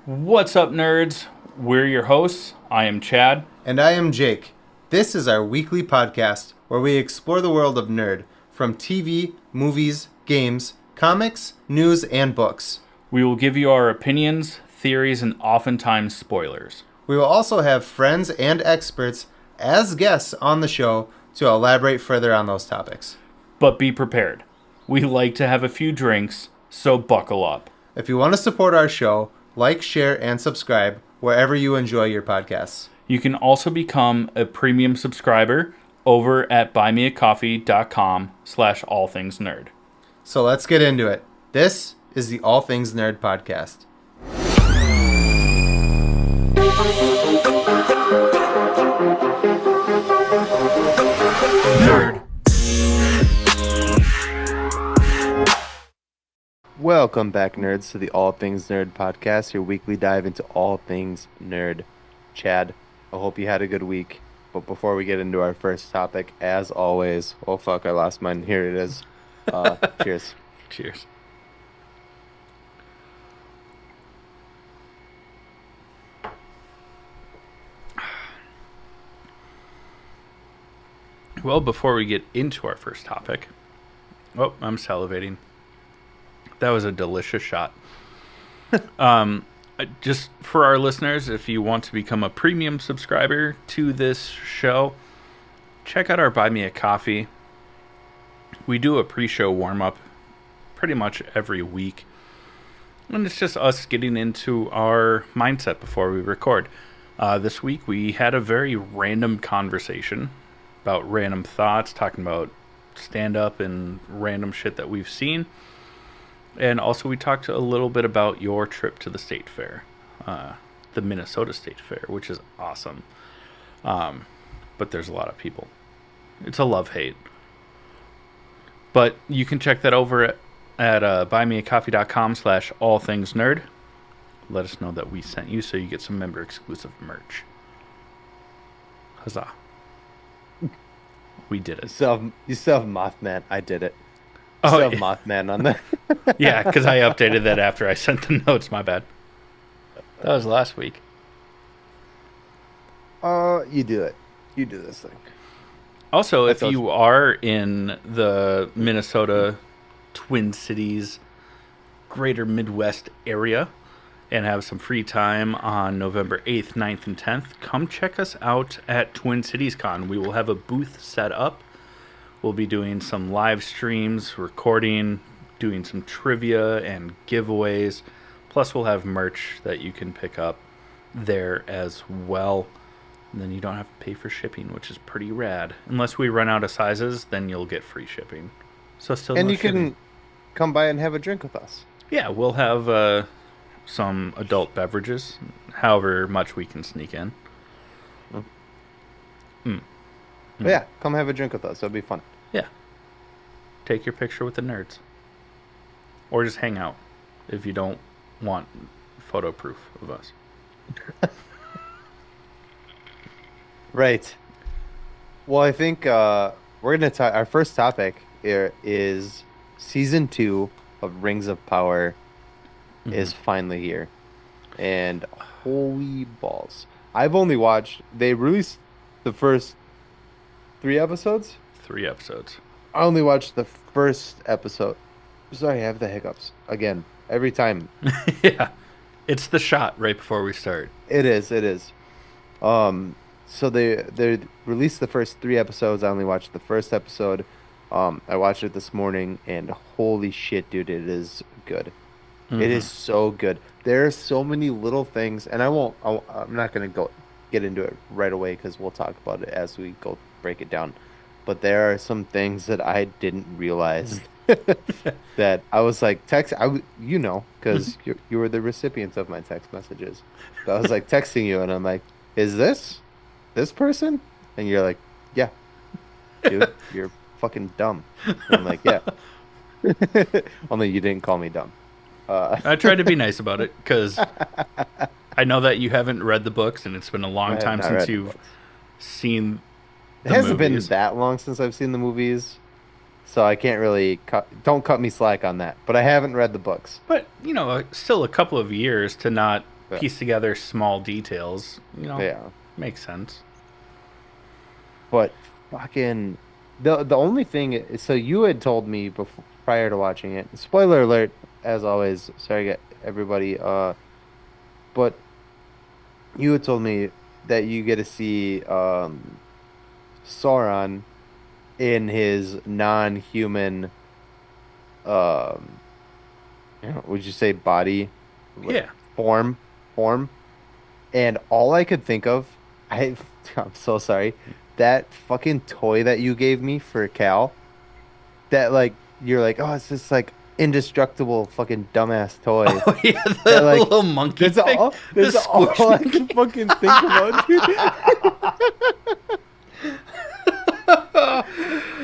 What's up, nerds? We're your hosts. I am Chad. And I am Jake. This is our weekly podcast where we explore the world of nerd from TV, movies, games, comics, news, and books. We will give you our opinions, theories, and oftentimes spoilers. We will also have friends and experts as guests on the show to elaborate further on those topics. But be prepared. We like to have a few drinks, so buckle up. If you want to support our show, like, share, and subscribe wherever you enjoy your podcasts. You can also become a premium subscriber over at buymeacoffee.com/allthingsnerd. So let's get into it. This is the All Things Nerd podcast. Nerd. Welcome back, nerds, to the All Things Nerd podcast, your weekly dive into all things nerd. Chad, I hope you had a good week. But before we get into our first topic, as always, oh fuck, I lost mine. Here it is. Cheers. Cheers. Well, before we get into our first topic, I'm salivating. That was a delicious shot. Just for our listeners, if you want to become a premium subscriber to this show, check out our Buy Me a Coffee. We do a pre-show warm-up pretty much every week. And it's just us getting into our mindset before we record. This week we had a very random conversation about random thoughts, talking about stand-up and random shit that we've seen. And also we talked a little bit about your trip to the state fair, the Minnesota State Fair, which is awesome. But there's a lot of people. It's a love-hate. But you can check that over at buymeacoffee.com/allthingsnerd. Let us know that we sent you so you get some member-exclusive merch. Huzzah. We did it. You still have Mothman. I did it. Oh, Still have Mothman on there. Yeah, because I updated that after I sent the notes. My bad. That was last week. You do it. You do this thing. Also, if you are in the Minnesota Twin Cities, greater Midwest area, and have some free time on November 8th, 9th, and 10th, come check us out at Twin Cities Con. We will have a booth set up. We'll be doing some live streams, recording, doing some trivia and giveaways. Plus, we'll have merch that you can pick up there as well. And then you don't have to pay for shipping, which is pretty rad. Unless we run out of sizes, then you'll get free shipping. So still, and no you shipping. can come by and have a drink with us. Yeah, we'll have some adult beverages, however much we can sneak in. But yeah, come have a drink with us. It'll be fun. Yeah. Take your picture with the nerds. Or just hang out if you don't want photo proof of us. Right. Well, I think we're going to our first topic here is season 2 of Rings of Power is finally here. And holy balls. I've only watched, they released the first 3 episodes? 3 episodes. I only watched the first episode. Sorry, I have the hiccups again every time. Yeah, it's the shot right before we start. It is. So they released the first 3 episodes. I only watched the first episode. I watched it this morning, and holy shit, dude, it is good. It is so good. There are so many little things, and I'm not gonna get into it right away because we'll talk about it as we go break it down. But there are some things that I didn't realize that I was like because you were the recipient of my text messages. So I was like texting you, and I'm like, "Is this person?" And you're like, "Yeah, dude, you're fucking dumb." And I'm like, "Yeah." Only you didn't call me dumb. I tried to be nice about it because I know that you haven't read the books, and it's been a long time since you've seen It hasn't been that long since I've seen the movies, so I can't really don't cut me slack on that. But I haven't read the books. But, still a couple of years to not Yeah. piece together small details, Yeah. makes sense. But fucking the only thing is, so you had told me before prior to watching it. Spoiler alert, as always. Sorry, everybody. But you had told me that you get to see Sauron in his non-human um would you say body like Yeah. form form and all I could think of I I'm so sorry that fucking toy that you gave me for Cal that like you're like oh it's this like indestructible fucking dumbass toy Oh yeah, that the like little monkey thing, the that's all I squishy. can fucking think about dude.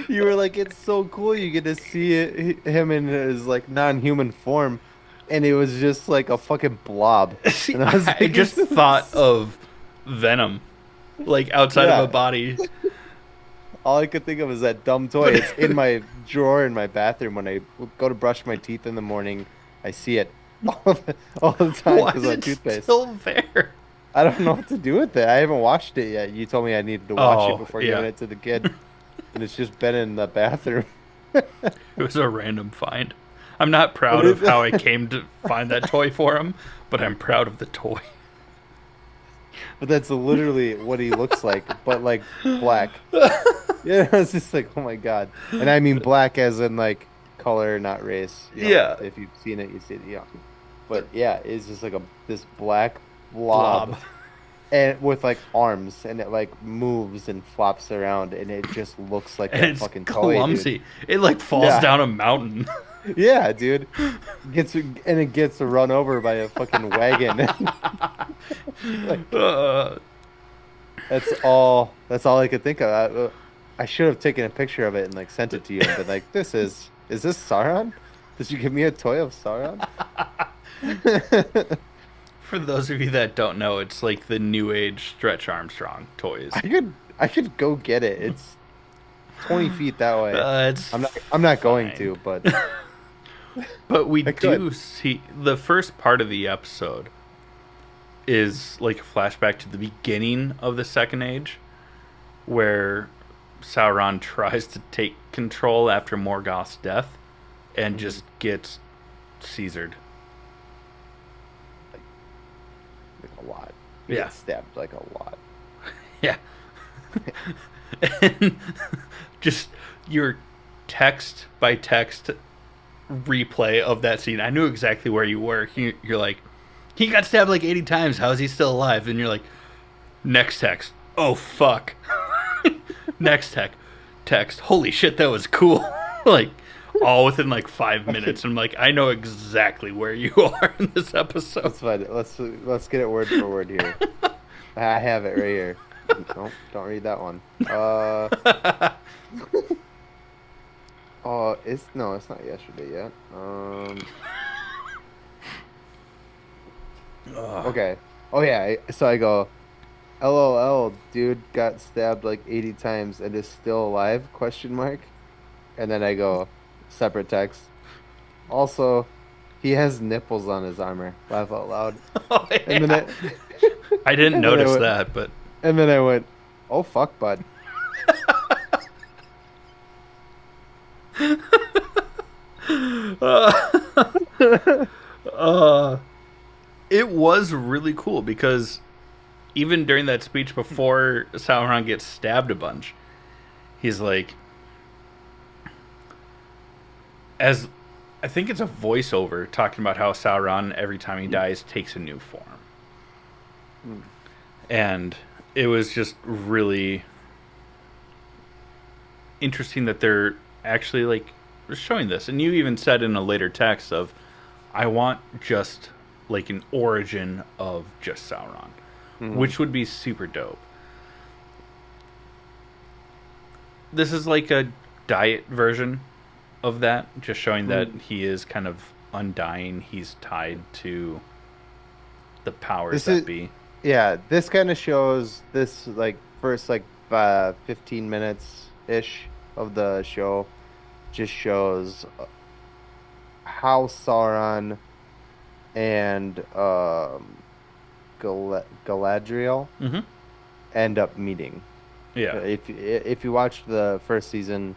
You were like, it's so cool. You get to see him in his like non-human form, and it was just like a fucking blob. See, And I was I like, just thought of Venom, like outside of a yeah. body, All I could think of is that dumb toy. but It's in my drawer in my bathroom when I go to brush my teeth in the morning. I see it all the time why because is of it toothpaste. still there? I don't know what to do with it. I haven't watched it yet. You told me I needed to watch it Oh before giving yeah, it to the kid, and it's just been in the bathroom. it was a random find. I'm not But proud of how I came to find that toy for him, but I'm proud of the toy. But that's literally what he looks like, but like black. Yeah, it's just like, oh my God. And I mean black as in like color, not race. You know, Yeah, if you've seen it, you see it. Yeah. But yeah, it's just like a this black blob blob, and with like arms and it like moves and flops around and it just looks like and that it's fucking toy, dude. clumsy. It like falls Yeah. down a mountain. Yeah, dude. It gets run over by a fucking wagon. Like Uh, that's all I could think of. I should have taken a picture of it and like sent it to you and been like, is this Sauron? Did you give me a toy of Sauron? for those of you that don't know, it's like the new age Stretch Armstrong toys. I could go get it. It's 20 feet that way. It's I'm not going fine. to, but But we I do could. see the first part of the episode is like a flashback to the beginning of the Second Age, where Sauron tries to take control after Morgoth's death and Mhm. just gets Caesared. Like a lot. He Yeah. gets stabbed like a lot. Yeah. And just your text by text replay of that scene. I knew exactly where you were. You're like, he got stabbed like 80 times. How is he still alive? And you're like, next text. Oh, fuck. Next text. Holy shit, that was cool. Like, all within like 5 minutes. I'm like, I know exactly where you are in this episode. That's fine. Let's get it word for word here. I have it right here. Nope, don't read that one. Oh, it's no, it's not yesterday yet. Ugh. Okay. Oh yeah. So I go, LOL, dude got stabbed like 80 times and is still alive? Question mark. And then I go, separate text. Also, he has nipples on his armor. Laugh out loud. Oh, And then yeah. I didn't and then I notice went, that, but and then I went, oh fuck, bud. uh, it was really cool because even during that speech before Sauron gets stabbed a bunch, he's like, as I think it's a voiceover talking about how Sauron every time he dies takes a new form, Hmm. and it was just really interesting that they're actually like showing this. And you even said in a later text of, I want just like an origin of just Sauron, Mhm. which would be super dope. This is like a diet version of that, just showing that Hmm. he is kind of undying. He's tied to the powers This that is be. Yeah, this kind of shows this like first like 15 minutes ish of the show just shows how Sauron and Galadriel Mm-hmm. end up meeting. Yeah. If you watch the first season,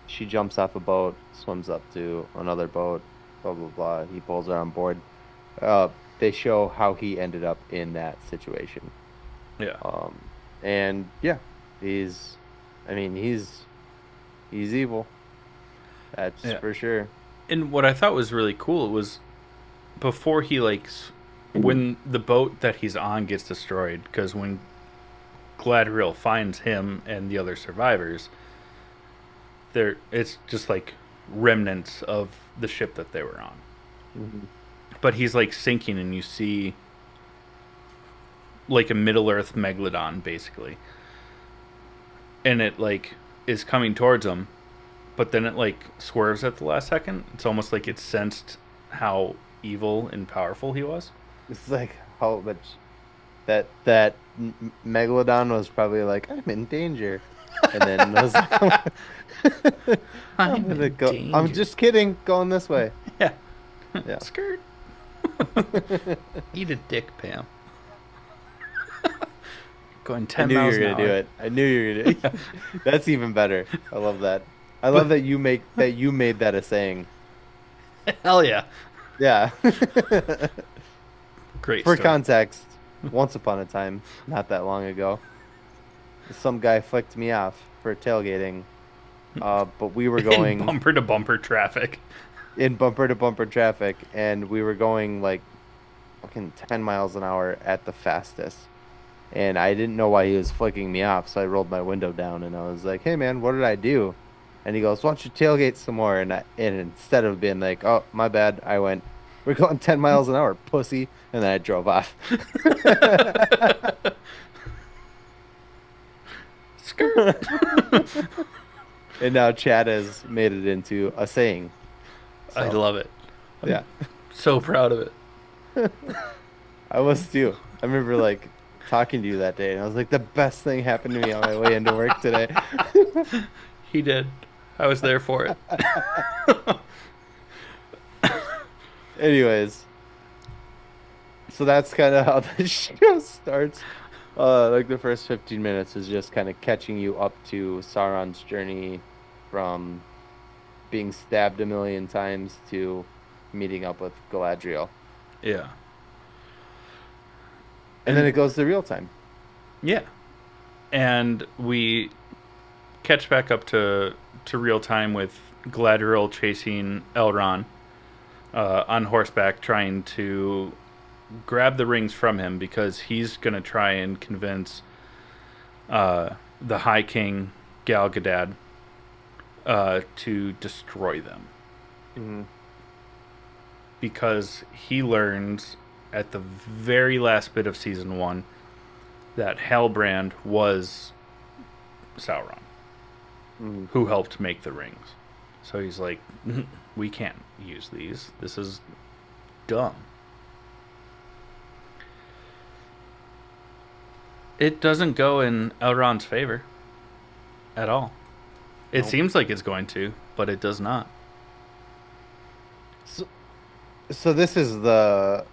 she jumps off a boat, swims up to another boat, blah blah blah. He pulls her on board. Uh, they show how he ended up in that situation. Yeah. And yeah, he's, I mean, he's evil. That's Yeah. for sure. And what I thought was really cool was before he when the boat that he's on gets destroyed, because when Gladriel finds him and the other survivors, it's just like remnants of the ship that they were on. Hmm. But he's like sinking, and you see like a Middle Earth megalodon basically, and it like is coming towards him, but then it like swerves at the last second. It's almost like it sensed how evil and powerful he was. It's like how much that megalodon was probably like, I'm in danger, and then was like, I'm I'm gonna in go. I'm danger. just kidding. Going this way. Yeah. Yeah. Skirt. Eat a dick, Pam. Going I 10 knew you miles were an gonna do hour. it. I knew you were gonna. That's even better. I love that. I love that you made that a saying. Hell yeah. Yeah. Great For story. context, once upon a time, not that long ago, some guy flicked me off for tailgating. But we were In going bumper to bumper traffic. in bumper to bumper traffic, and we were going like fucking 10 miles an hour at the fastest. And I didn't know why he was flicking me off, so I rolled my window down and I was like, "Hey man, what did I do?" And he goes, "Why don't you tailgate some more?" And instead of being like, "Oh, my bad," I went, "We're going 10 miles an hour, pussy," and then I drove off. Skirt. And now Chad has made it into a saying. I So love it. yeah, So proud of it. I was too. I remember like talking to you that day, and I was like, the best thing happened to me on my way into work today. He did. I was there for it. Anyways, so that's kind of how the show starts. Like the first 15 minutes is just kind of catching you up to Sauron's journey from being stabbed a million times to meeting up with Galadriel. Yeah. And then it goes to real time. Yeah. And we catch back up to real time with Galadriel chasing Elrond on horseback, trying to grab the rings from him because he's going to try and convince the High King Gal Gadot to destroy them. Hmm. Because he learns at the very last bit of season 1 that Halbrand was Sauron, Hmm. who helped make the rings. So he's like, we can't use these. This is dumb. It doesn't go in Elrond's favor at all. It Nope. seems like it's going to, but it does not. So, so this is the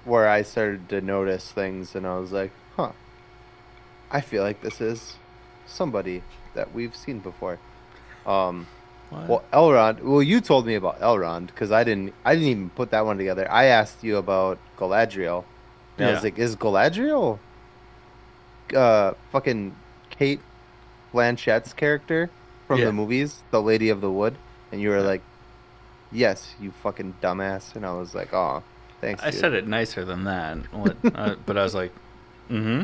where I started to notice things, and I was like, huh, I feel like this is somebody that we've seen before. Um, What? well, Elrond. Well, you told me about Elrond because I didn't even put that one together. I asked you about Galadriel, and I was Yeah. like, is Galadriel fucking Kate Blanchett's character from the Yeah. movies, the Lady of the Wood? And you were Yeah. like, yes, you fucking dumbass. And I was like, oh, thanks, I dude. said it nicer than that. What? But I was like, mm-hmm.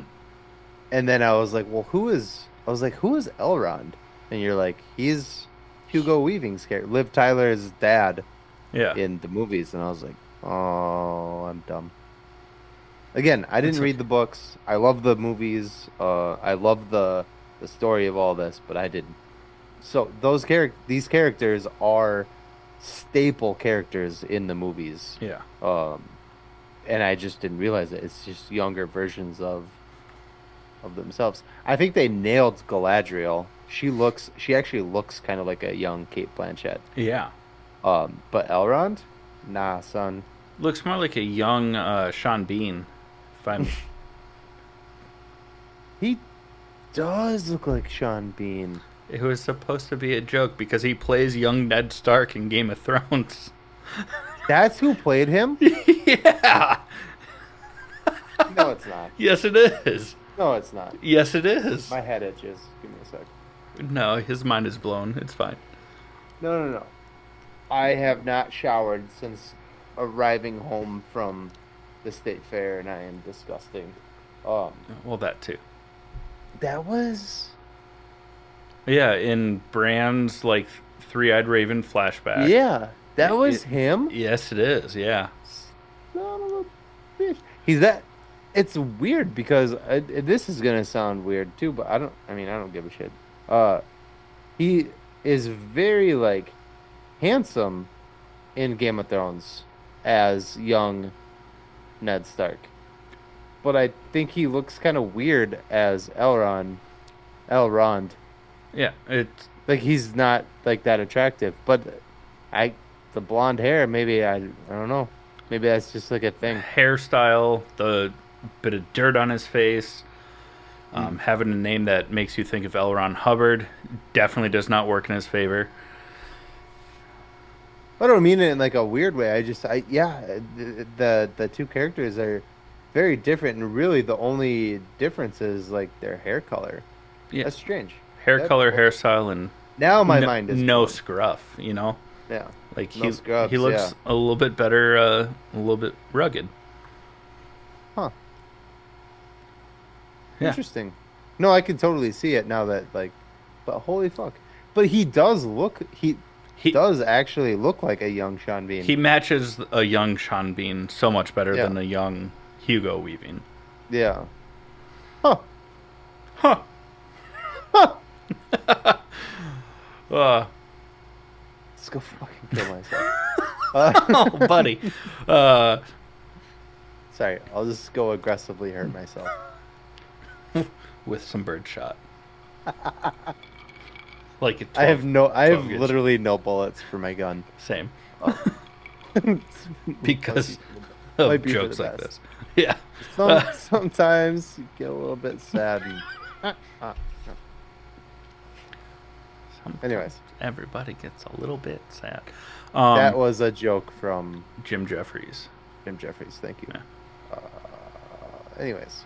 And then I was like, well, I was like, who is Elrond? And you're like, he's Hugo Weaving's character, Liv Tyler's dad Yeah. in the movies. And I was like, oh, I'm dumb. Again, I It's didn't read okay. the books. I love the movies. I love the story of all this, but I didn't. So these characters are staple characters in the movies. Yeah. Um, and I just didn't realize it. It's just younger versions of themselves. I think they nailed Galadriel. She actually looks kind of like a young Kate Blanchett. Yeah. But Elrond, nah, son. Looks more like a young Sean Bean. If I'm He does look like Sean Bean. It was supposed to be a joke because he plays young Ned Stark in Game of Thrones. That's who played him? Yeah. No, it's not. Yes, it is. No, it's not. Yes, it is. My head itches. Give me a sec. No, his mind is blown. It's fine. No, no, no. I have not showered since arriving home from the state fair, and I am disgusting. Well, that too. That was Yeah, in Bran's like Three-Eyed Raven flashback. yeah, that was It- him. Yes, it is. Yeah. Son of a bitch. He's that. It's weird because this is gonna sound weird too, but I don't. I mean, I don't give a shit. He is very like handsome in Game of Thrones as young Ned Stark, but I think he looks kind of weird as Elrond. Yeah. It's Like he's not like that attractive, but I the blonde hair maybe I don't know. Maybe that's just like a thing. hairstyle, the bit of dirt on his face, having a name that makes you think of L. Ron Hubbard definitely does not work in his favor. I don't mean it in like a weird way. I yeah, the two characters are very different, and really the only difference is like their hair color. Yeah. That's strange. Hair That- color, hairstyle, and Now my mind is no blown. scruff, you know? Yeah. Like No scrubs, he looks yeah. a little bit better, a little bit rugged. Huh. Yeah. Interesting. No, I can totally see it now that like, but holy fuck. But he does look. He He does actually look like a young Sean Bean. he matches a young Sean Bean so much better Yeah. than a young Hugo Weaving. Yeah. Huh. Huh. Huh. Uh, Let's go fucking kill myself. oh, buddy. Uh, Sorry, I'll just go aggressively hurt myself. with some birdshot. Like I have 12 gauge. literally no bullets for my gun. Same. Oh. Because Might of be for jokes the like best. this. Yeah. Sometimes you get a little bit sad. And, anyways, Everybody gets a little bit sad. that was a joke from Jim Jeffries. Jim Jeffries. Thank you. Yeah. Anyways,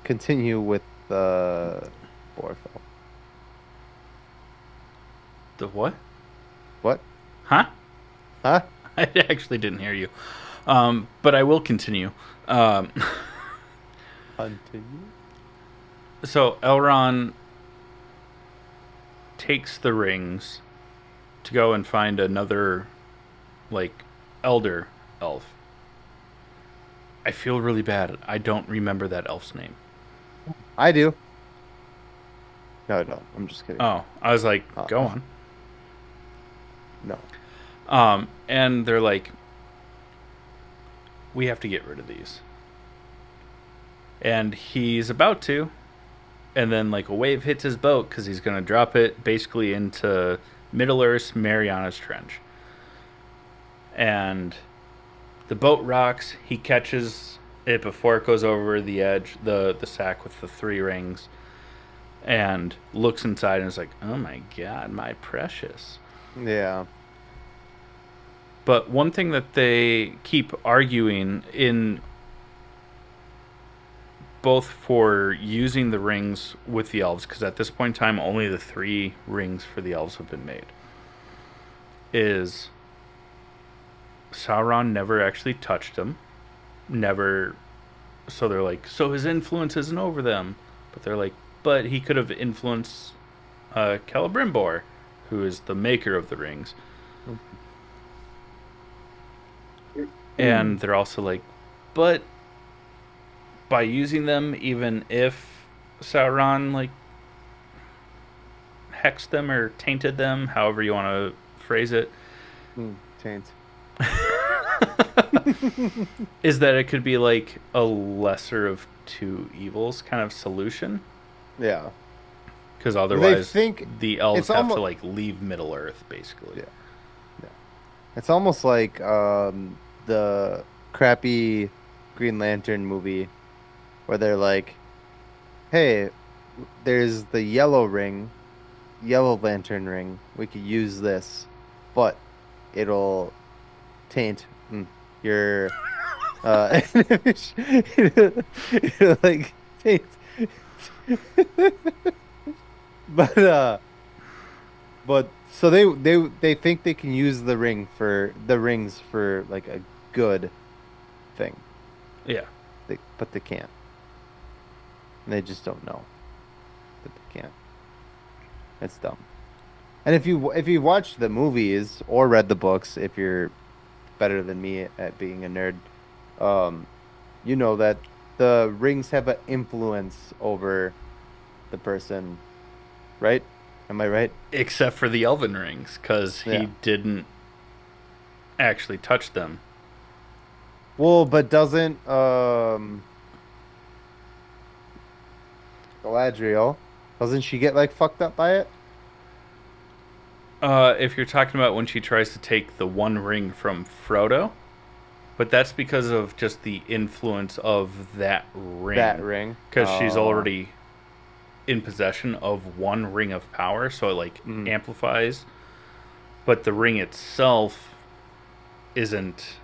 continue with the Borfel. The what? What? Huh? Huh? I actually didn't hear you. But I will continue. Continue. So Elrond takes the rings to go and find another, like, elder elf. I feel really bad. I don't remember that elf's name. I do. No, no, I'm just kidding. Oh, I was like, go on. No. And they're like, we have to get rid of these. And he's about to, and then like a wave hits his boat because he's going to drop it basically into Middle Earth's Mariana's Trench. And the boat rocks. He catches it before it goes over the edge, the sack with the 3 rings, and looks inside and is like, oh my god, my precious. Yeah. But one thing that they keep arguing in both for using the rings with the elves, because at this point in time only the 3 rings for the elves have been made, is Sauron never actually touched them. Never. So they're like, so his influence isn't over them. But they're like, but he could have influenced Celebrimbor, who is the maker of the rings. And they're also like, but by using them, even if Sauron like hexed them or tainted them, however you want to phrase it, Taint. is that it could be like a lesser of 2 evils kind of solution. Yeah. Because otherwise, think the elves it's have to almo- like leave Middle Earth, basically. Yeah. It's almost like the crappy Green Lantern movie where they're like, "Hey, there's the yellow lantern ring. We could use this, but it'll taint your it'll like taint." But so they think they can use the rings for like a good thing. Yeah. But they can't. And they just don't know that they can't. It's dumb. And if you watched the movies or read the books, if you're better than me at being a nerd, um, you know that the rings have an influence over the person, right? Am I right? Except for the elven rings, because Yeah. he didn't actually touch them. Well, but doesn't Galadriel, doesn't she get like fucked up by it? If you're talking about when she tries to take the one ring from Frodo, but that's because of just the influence of that ring. That ring. Because she's already in possession of one ring of power, so it like amplifies. But the ring itself isn't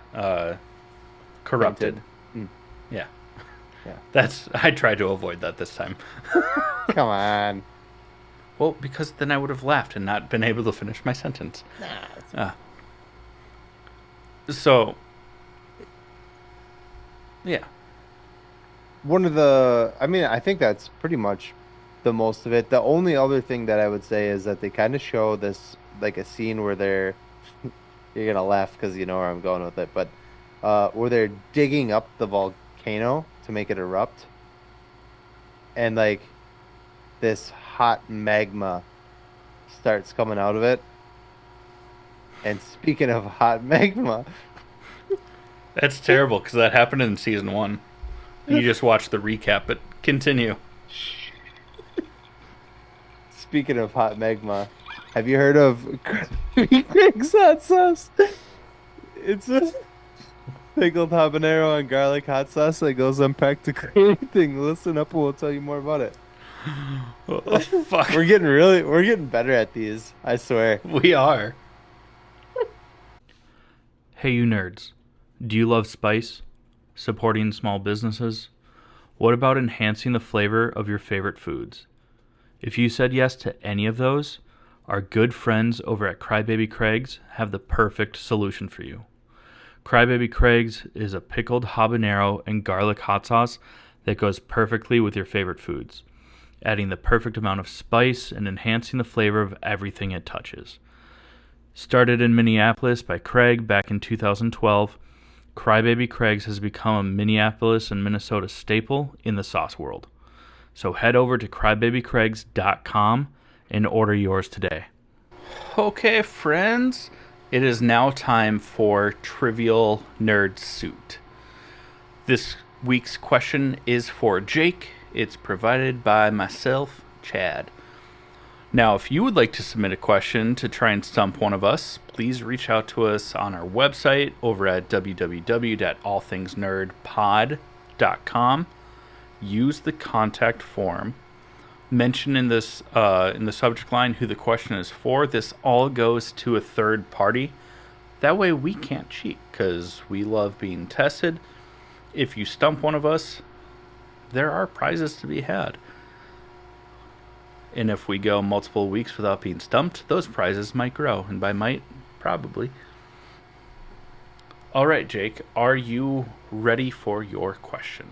corrupted. Yeah. Yeah. I tried to avoid that this time. Come on. Well, because then I would have laughed and not been able to finish my sentence. So, yeah. I think that's pretty much the most of it. The only other thing that I would say is that they kind of show this, like a scene where you're gonna laugh because you know where I'm going with it, but where they're digging up the volcano to make it erupt, and like this hot magma starts coming out of it. And speaking of hot magma, That's terrible because that happened in season 1. You just watched the recap, but continue. speaking of hot magma, have you heard of Craig's hot sauce? It's a pickled habanero and garlic hot sauce that goes on practically anything. Listen up and we'll tell you more about it. Oh, fuck. We're getting better at these, I swear. We are. Hey, you nerds. Do you love spice? Supporting small businesses? What about enhancing the flavor of your favorite foods? If you said yes to any of those, our good friends over at Crybaby Craig's have the perfect solution for you. Crybaby Craig's is a pickled habanero and garlic hot sauce that goes perfectly with your favorite foods, adding the perfect amount of spice and enhancing the flavor of everything it touches. Started in Minneapolis by Craig back in 2012, Crybaby Craig's has become a Minneapolis and Minnesota staple in the sauce world. So head over to crybabycraigs.com and order yours today. Okay, friends, it is now time for Trivial Nerd Suit. This week's question is for Jake. It's provided by myself, Chad. Now, if you would like to submit a question to try and stump one of us, please reach out to us on our website over at www.allthingsnerdpod.com. Use the contact form. Mention in the subject line who the question is for. This all goes to a third party. That way we can't cheat because we love being tested. If you stump one of us, there are prizes to be had. And if we go multiple weeks without being stumped, those prizes might grow. And by might, probably. All right, Jake, are you ready for your question?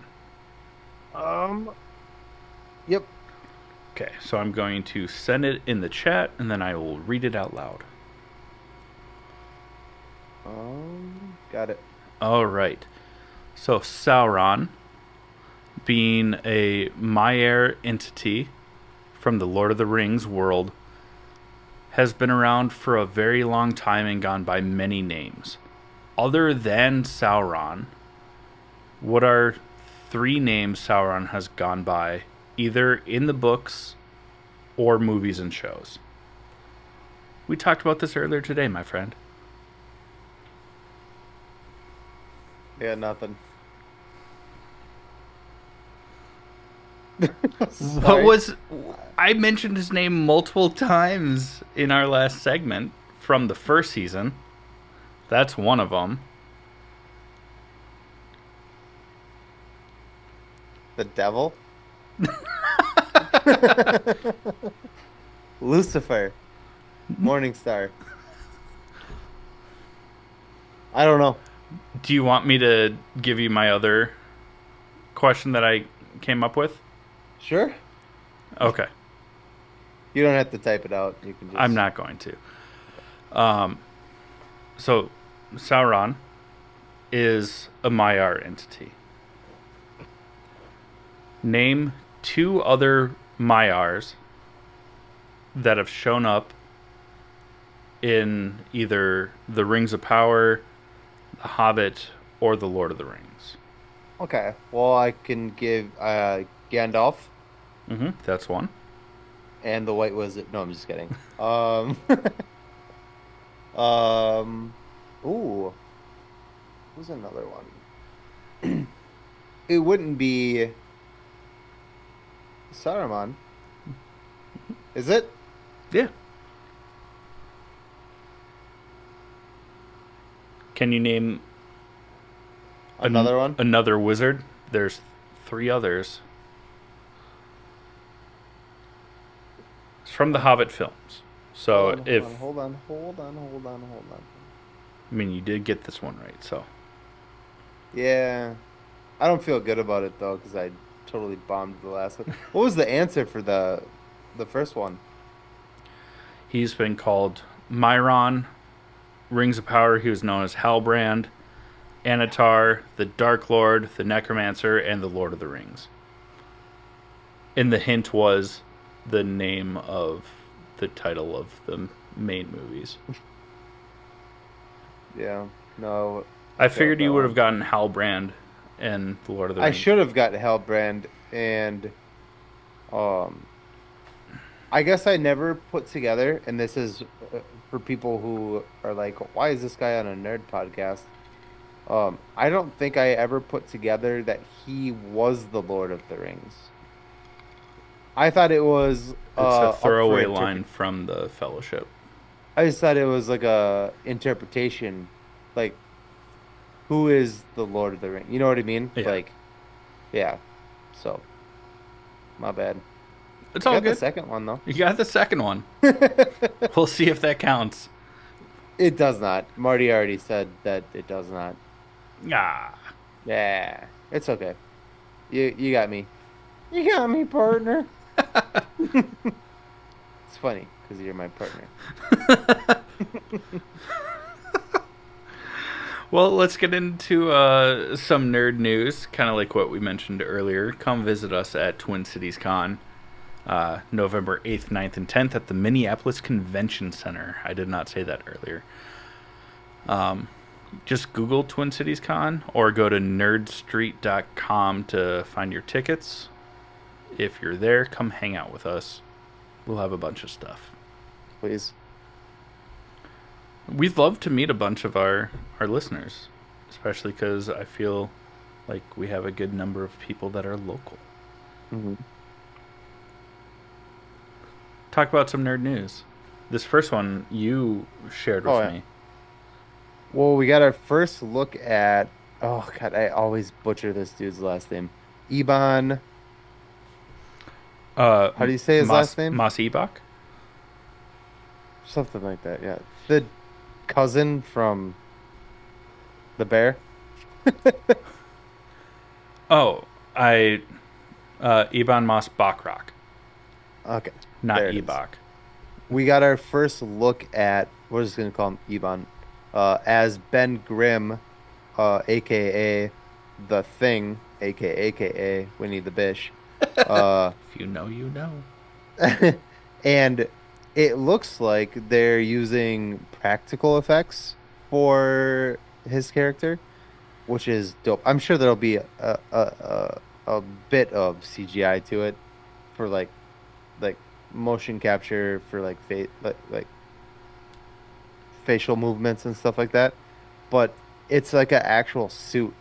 Yep. Okay, so I'm going to send it in the chat, and then I will read it out loud. Got it. All right. So Sauron, being a Maiar entity from the Lord of the Rings world, has been around for a very long time and gone by many names. Other than Sauron, what are 3 names Sauron has gone by, either in the books or movies and shows? We talked about this earlier today, my friend. Yeah, nothing. What Sorry. was. I mentioned his name multiple times in our last segment from the first season. That's one of them. The devil? Lucifer. Morning Star. I don't know. Do you want me to give you my other question that I came up with? Sure. Okay. You don't have to type it out. You can I'm just. not going to. So, Sauron is a Maiar entity. Name two other Maiars that have shown up in either The Rings of Power, The Hobbit, or The Lord of the Rings. Okay. Well, I can give Gandalf That's one. and the White Wizard. No, I'm just kidding. Um. Ooh. Who's another one? It wouldn't be Saruman, is it? Yeah. Can you name Another one? another wizard? There's three others. It's from the Hobbit films. Hold So on, hold on, if hold on, hold on, hold on, hold on. I mean you did get this one right, so Yeah. I don't feel good about it though, because I totally bombed the last one. What was the answer for the first one? he's been called Myron, Rings of Power, he was known as Halbrand, Anatar, the Dark Lord, the Necromancer, and the Lord of the Rings. And the hint was the name of the title of the main movies. Yeah. No, I I failed figured that you would have one. gotten Halbrand and the Lord of the I Rings. should have got Hellbrand and um I guess I never put together, and this is for people who are like, why is this guy on a nerd podcast? I don't think I ever put together that he was the Lord of the Rings. I thought it was It's a up for throwaway line interpret. from the Fellowship. I just thought it was like a interpretation, like who is the Lord of the Ring? You know what I mean? Yeah, Like, yeah. So my bad. it's I all got the good. second one though. You got the second one. We'll see if that counts. It does not. Marty already said that it does not. Ah, Yeah, it's okay. You got me. You got me, partner. It's funny because you're my partner. well, let's get into some nerd news, kind of like what we mentioned earlier. Come visit us at Twin Cities Con, November 8th, 9th, and 10th at the Minneapolis Convention Center. I did not say that earlier. Just Google Twin Cities Con or go to nerdstreet.com to find your tickets. If you're there, come hang out with us. We'll have a bunch of stuff. Please. We'd love to meet a bunch of our listeners, especially because I feel like we have a good number of people that are local. Hmm. Talk about some nerd news. This first one you shared Oh with yeah. me. Well, we got our first look at. Oh God, I always butcher this dude's last name. Iban. How do you say his last name? Mas Ebach? Something like that. Yeah, the cousin from the bear. Oh, I Iban Mas Bachrach, Okay, not there it is. Ebach. We got our first look at. We're just gonna call him Iban. As Ben Grimm, aka the Thing, aka Winnie the Bish. Uh, If you know, you know. and it looks like they're using practical effects for his character, which is dope. I'm sure there'll be a bit of CGI to it for like motion capture for like like facial movements and stuff like that. But it's like an actual suit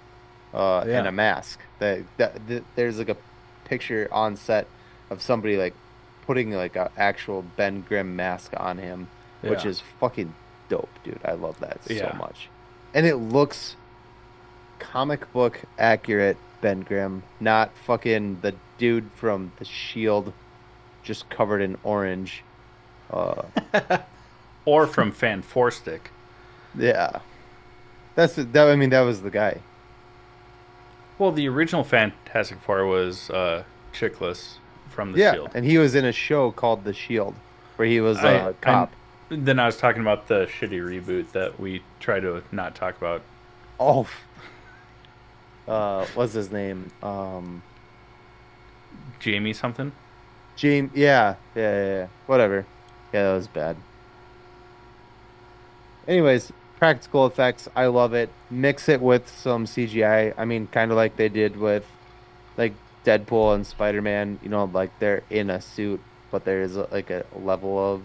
and Yeah. a mask. There's like a picture on set of somebody like putting like a actual Ben Grimm mask on him, which Yeah. is fucking dope, dude. I love that so Yeah. much. And it looks comic book accurate Ben Grimm, not fucking the dude from The Shield just covered in orange. Uh, Or from Fan Four Stick. yeah. That I mean that was the guy. Well, the original Fantastic Four was Chickless from The Yeah, Shield. and he was in a show called The Shield where he was a I cop. then I was talking about the shitty reboot that we try to not talk about. Oh, what's his name? Jamie something. James. Yeah. Whatever. Yeah, that was bad. Anyways, practical effects. I love it. Mix it with some CGI. I mean, kind of like they did with like Deadpool and Spider-Man. You know, like they're in a suit, but there is like a level of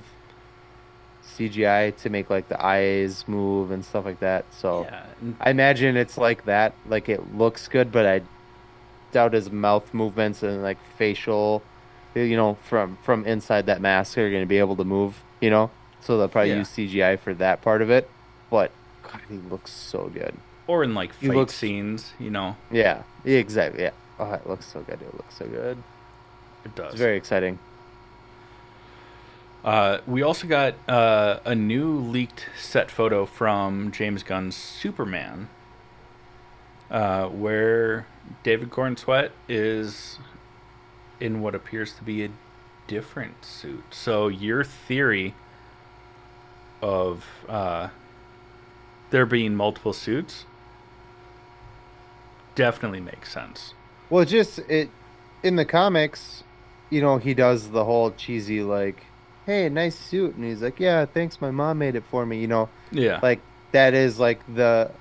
CGI to make like the eyes move and stuff like that. So Yeah, I imagine it's like that. Like it looks good, but I doubt his mouth movements and like facial, from inside that mask are going to be able to move, So they'll probably yeah. use CGI for that part of it. But God, he looks so good. Or in like He fight looks, scenes. yeah, exactly. Yeah. Oh, it looks so good. It looks so good. It It's does. very exciting. We also got a new leaked set photo from James Gunn's Superman, where David Gordon Sweat is in what appears to be a different suit. So your theory of there being multiple suits definitely makes sense. Well, just it in the comics, he does the whole cheesy like, "Hey, nice suit," and he's like, "Yeah, thanks, my mom made it for me." Yeah. Like that is like the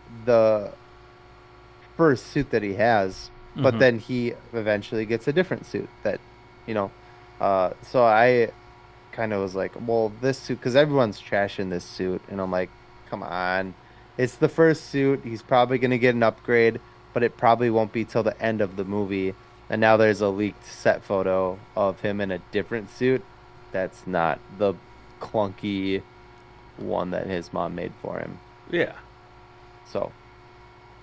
first suit that he has, but Mm-hmm. then he eventually gets a different suit that, you know, so I kind of was like, well, this suit, because everyone's trashing this suit, and I'm like, come on, it's the first suit. He's probably gonna get an upgrade, but it probably won't be till the end of the movie. And now there's a leaked set photo of him in a different suit. That's not the clunky one that his mom made for him. Yeah. So,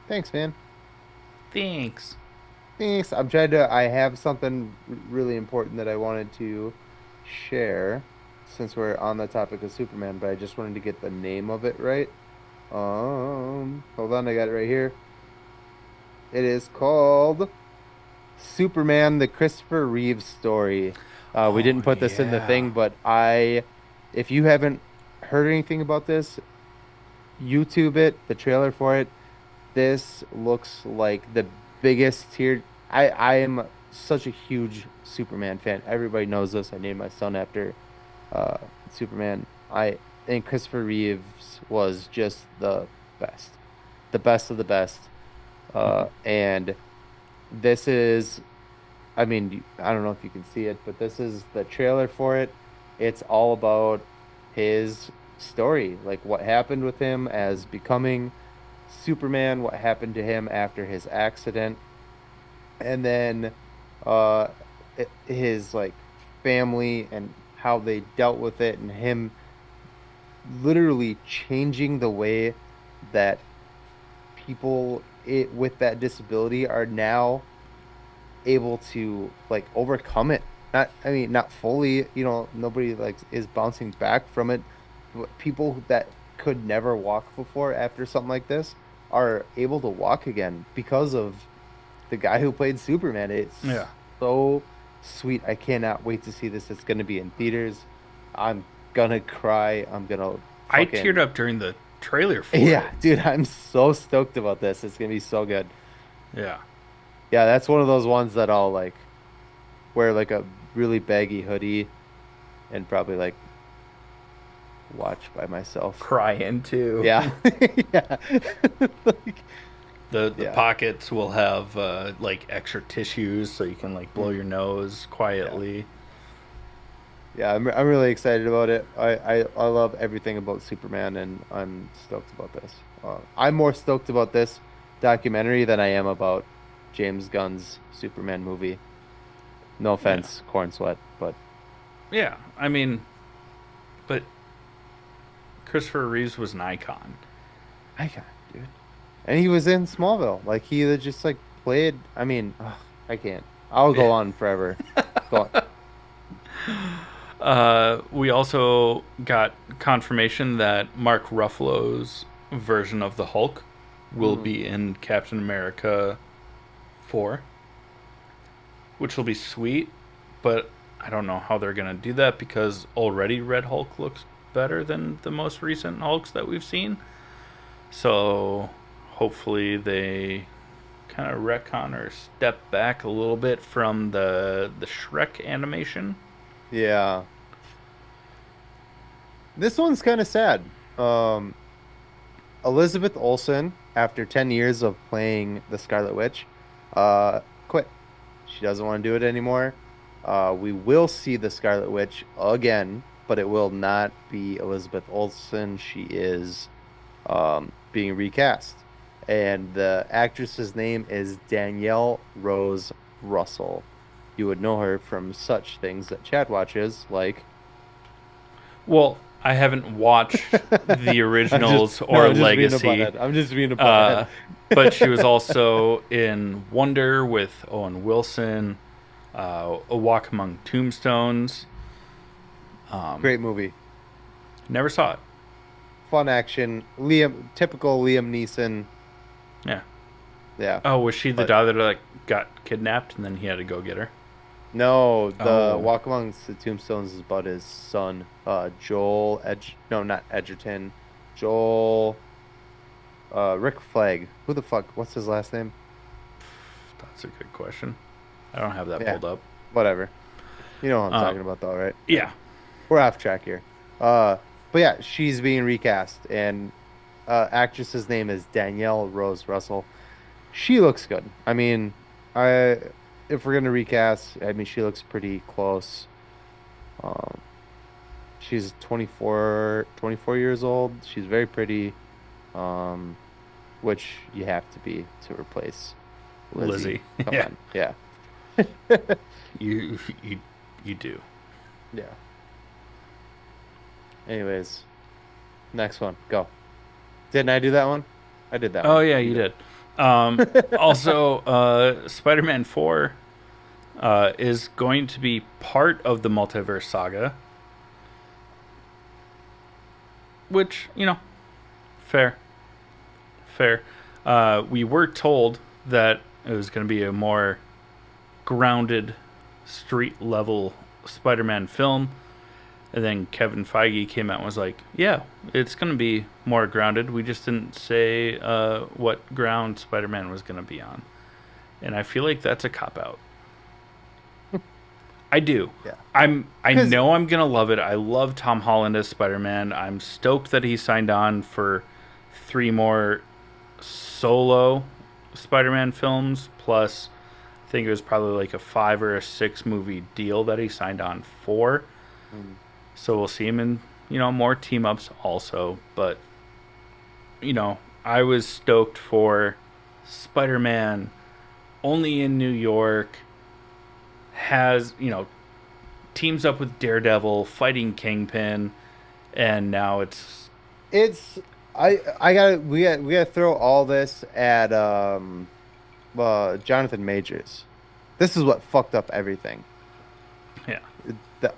thanks, man. Thanks. Thanks. I have something really important that I wanted to share since we're on the topic of Superman, but I just wanted to get the name of it right. Hold on, I got it right here. It is called Superman, the Christopher Reeves story. We Oh didn't put this in the yeah. thing, but if you haven't heard anything about this, YouTube it, the trailer for it. This looks like the biggest tier. I am such a huge Superman fan. Everybody knows this. I named my son after uh Superman. I think Christopher Reeves was just the best. The best of the best. Mm-hmm. And this is, I mean, I don't know if you can see it, but this is the trailer for it. It's all about his story, like what happened with him as becoming Superman, what happened to him after his accident, and then uh his like family and how they dealt with it, and him literally changing the way that with that disability are now able to like overcome it. I mean, not fully, nobody like is bouncing back from it. But people that could never walk before after something like this are able to walk again because of the guy who played Superman. It's Yeah. so sweet. I cannot wait to see this. It's going to be in theaters. I'm gonna cry. I'm gonna I teared fucking up during the trailer for it. yeah, dude. I'm so stoked about this. It's gonna be so good. Yeah. Yeah, that's one of those ones that I'll like wear like a really baggy hoodie and probably like watch by myself. Crying too. Yeah. Yeah. Like, The yeah. pockets will have like extra tissues so you can like blow your Mhm. nose Yeah. quietly. Yeah, I'm really excited about it. I love everything about Superman and I'm stoked about this. I'm more stoked about this documentary than I am about James Gunn's Superman movie. No Yeah. offense, Corn Sweat, but Yeah. I mean, but Christopher Reeves was an icon. I got it, dude. And he was in Smallville. Like he just like played. I mean, ugh, I can't. I'll go Yeah. on forever. Go on. We also got confirmation that Mark Ruffalo's version of the Hulk will Mhm. be in Captain America 4, which will be sweet, but I don't know how they're going to do that because already Red Hulk looks better than the most recent Hulks that we've seen. So hopefully they kind of retcon or step back a little bit from the Shrek animation. Yeah. This one's kind of sad. Um, Elizabeth Olsen, after 10 years of playing the Scarlet Witch, quit. She doesn't want to do it anymore. We will see the Scarlet Witch again, but it will not be Elizabeth Olsen. She is being recast. And the actress's name is Danielle Rose Russell. You would know her from such things that Chad watches, like Well, I haven't watched the I'm just originals no, or I'm just being a Legacy, butthead. I'm just being a butthead. uh, but she was also in Wonder with Owen Wilson, A Walk Among Tombstones. Great movie. Never saw it. Fun action. Typical Liam Neeson. Yeah. Yeah. Oh, was she the But daughter that got kidnapped and then he had to go get her? no, the Oh, Walk Amongst the Tombstones is about his son, Joel Edge. No, not Edgerton. Joel. Rick Flag. Who the fuck? What's his last name? that's a good question. I don't have that Yeah, pulled up. whatever. You know what I'm Uh, talking about, though, right? Yeah. yeah. We're off track here. Uh, but yeah, she's being recast, and actress's name is Danielle Rose Russell. She looks good. I mean, I if we're gonna recast, I mean, she looks pretty close. Um, she's 24 years old. She's very pretty, um, which you have to be to replace Lizzie. Lizzie. Come Yeah. on, yeah, You you you do. yeah. Anyways, next one, go. Didn't I do that one? I did that Oh one. yeah, You you did. did. Also, Spider-Man 4 is going to be part of the multiverse saga, which fair, fair. We were told that it was going to be a more grounded, street level Spider-Man film, and then Kevin Feige came out and was like, "Yeah, it's going to be more grounded. We just didn't say what ground Spider-Man was going to be on." And I feel like that's a cop out. I do. Yeah, I because know I'm gonna love it. I love Tom Holland as Spider-Man. I'm stoked that he signed on for 3 more solo Spider-Man films. Plus, I think it was probably like a 5 or 6 movie deal that he signed on for. So we'll see him in more team ups also. But I was stoked for Spider-Man only in New York. Has teams up with Daredevil, fighting Kingpin, and now it's it's I gotta we gotta throw all this at Jonathan Majors. This is what fucked up everything. yeah,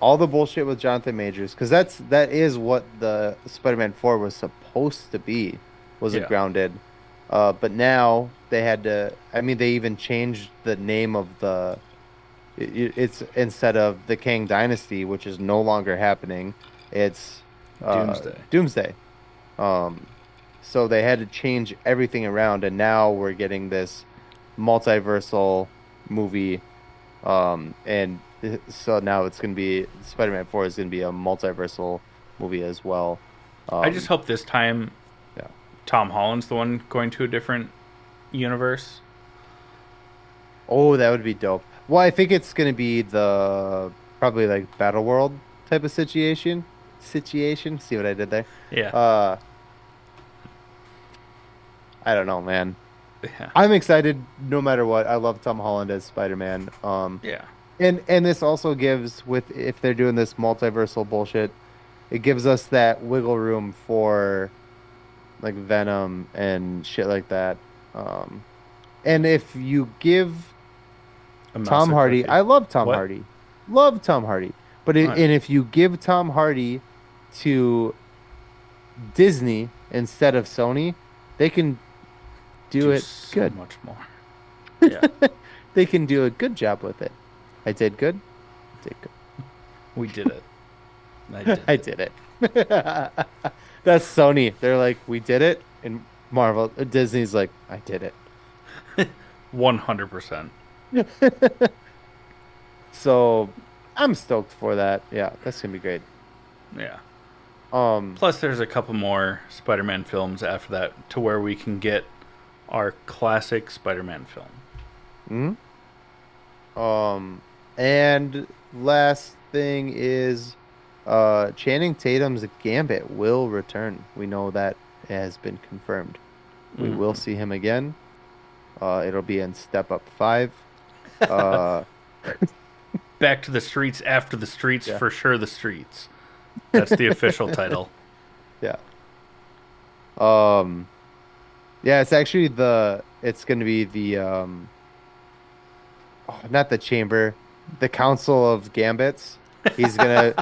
All the bullshit with Jonathan Majors, because that is what the Spider-Man 4 was supposed to be, was it yeah, grounded? But now they had to. I mean, they even changed the name of it's instead of the Kang Dynasty, which is no longer happening. It's Doomsday. Doomsday. Um, so they had to change everything around, and now we're getting this multiversal movie. And so now it's going to be Spider-Man 4 is going to be a multiversal movie as well. I just Um, hope this time yeah. Tom Holland's the one going to a different universe. Oh, that would be dope. Well, I think it's going to be the probably like Battle World type of situation. Situation. See what I did there? Yeah, Uh, I don't know, man. Yeah. I'm excited no matter what. I love Tom Holland as Spider-Man. Yeah. And this also gives with if they're doing this multiversal bullshit, it gives us that wiggle room for like Venom and shit like that. Um, and if you give A mouse Tom a Hardy, cookie. I love Tom What? Hardy, love Tom Hardy, What? and if you give Tom Hardy to Disney instead of Sony, they can do Do it so good. much more. Yeah. They can do a good job with it. I did good. Did We did it. I good. did I it. did it. That's Sony. They're like, we did it, and Marvel, Disney's like, I did it. 100%. So I'm stoked for that. Yeah, that's gonna be great. Yeah. Um, Plus, there's a couple more Spider-Man films after that to where we can get our classic Spider-Man film. mhm. And last thing is, Channing Tatum's Gambit will return. We know that has been confirmed. We will Mm. see him again. It'll be in Step Up 5. Uh, Back to the Streets after the streets, yeah, for sure the streets. That's the official title. yeah. Um, yeah, it's actually it's gonna be not the chamber, the Council of Gambits. He's gonna,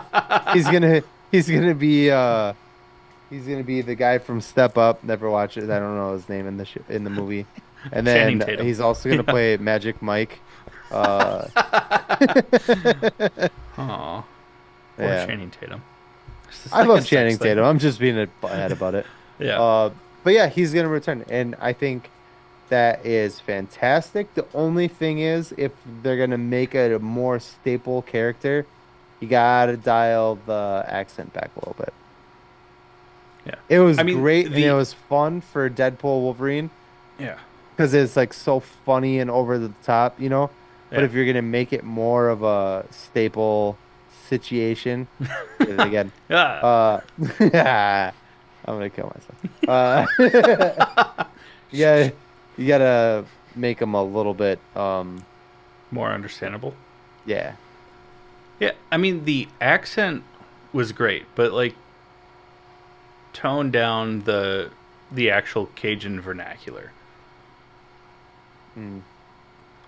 he's gonna, he's gonna be, he's gonna be the guy from Step Up. Never watched it. I don't know his name in in the movie. And Channing then Tatum. he's also gonna Yeah. play Magic Mike. Uh, Aw. Poor yeah, Channing Tatum. It's the I love second Channing sex thing. Tatum. I'm just being a butthead about it. Yeah. Uh, but yeah, he's gonna return, and I think that is fantastic. The only thing is, if they're gonna make it a more staple character, you gotta dial the accent back a little bit. Yeah. It was I mean, great and it was fun for Deadpool Wolverine yeah. because it's like so funny and over the top, you know. But Yeah. if you're gonna make it more of a staple situation, did it again. Yeah. I'm gonna kill myself. Yeah, you gotta make them a little bit, More understandable. yeah. Yeah. I mean, the accent was great, but like tone down the actual Cajun vernacular Mm.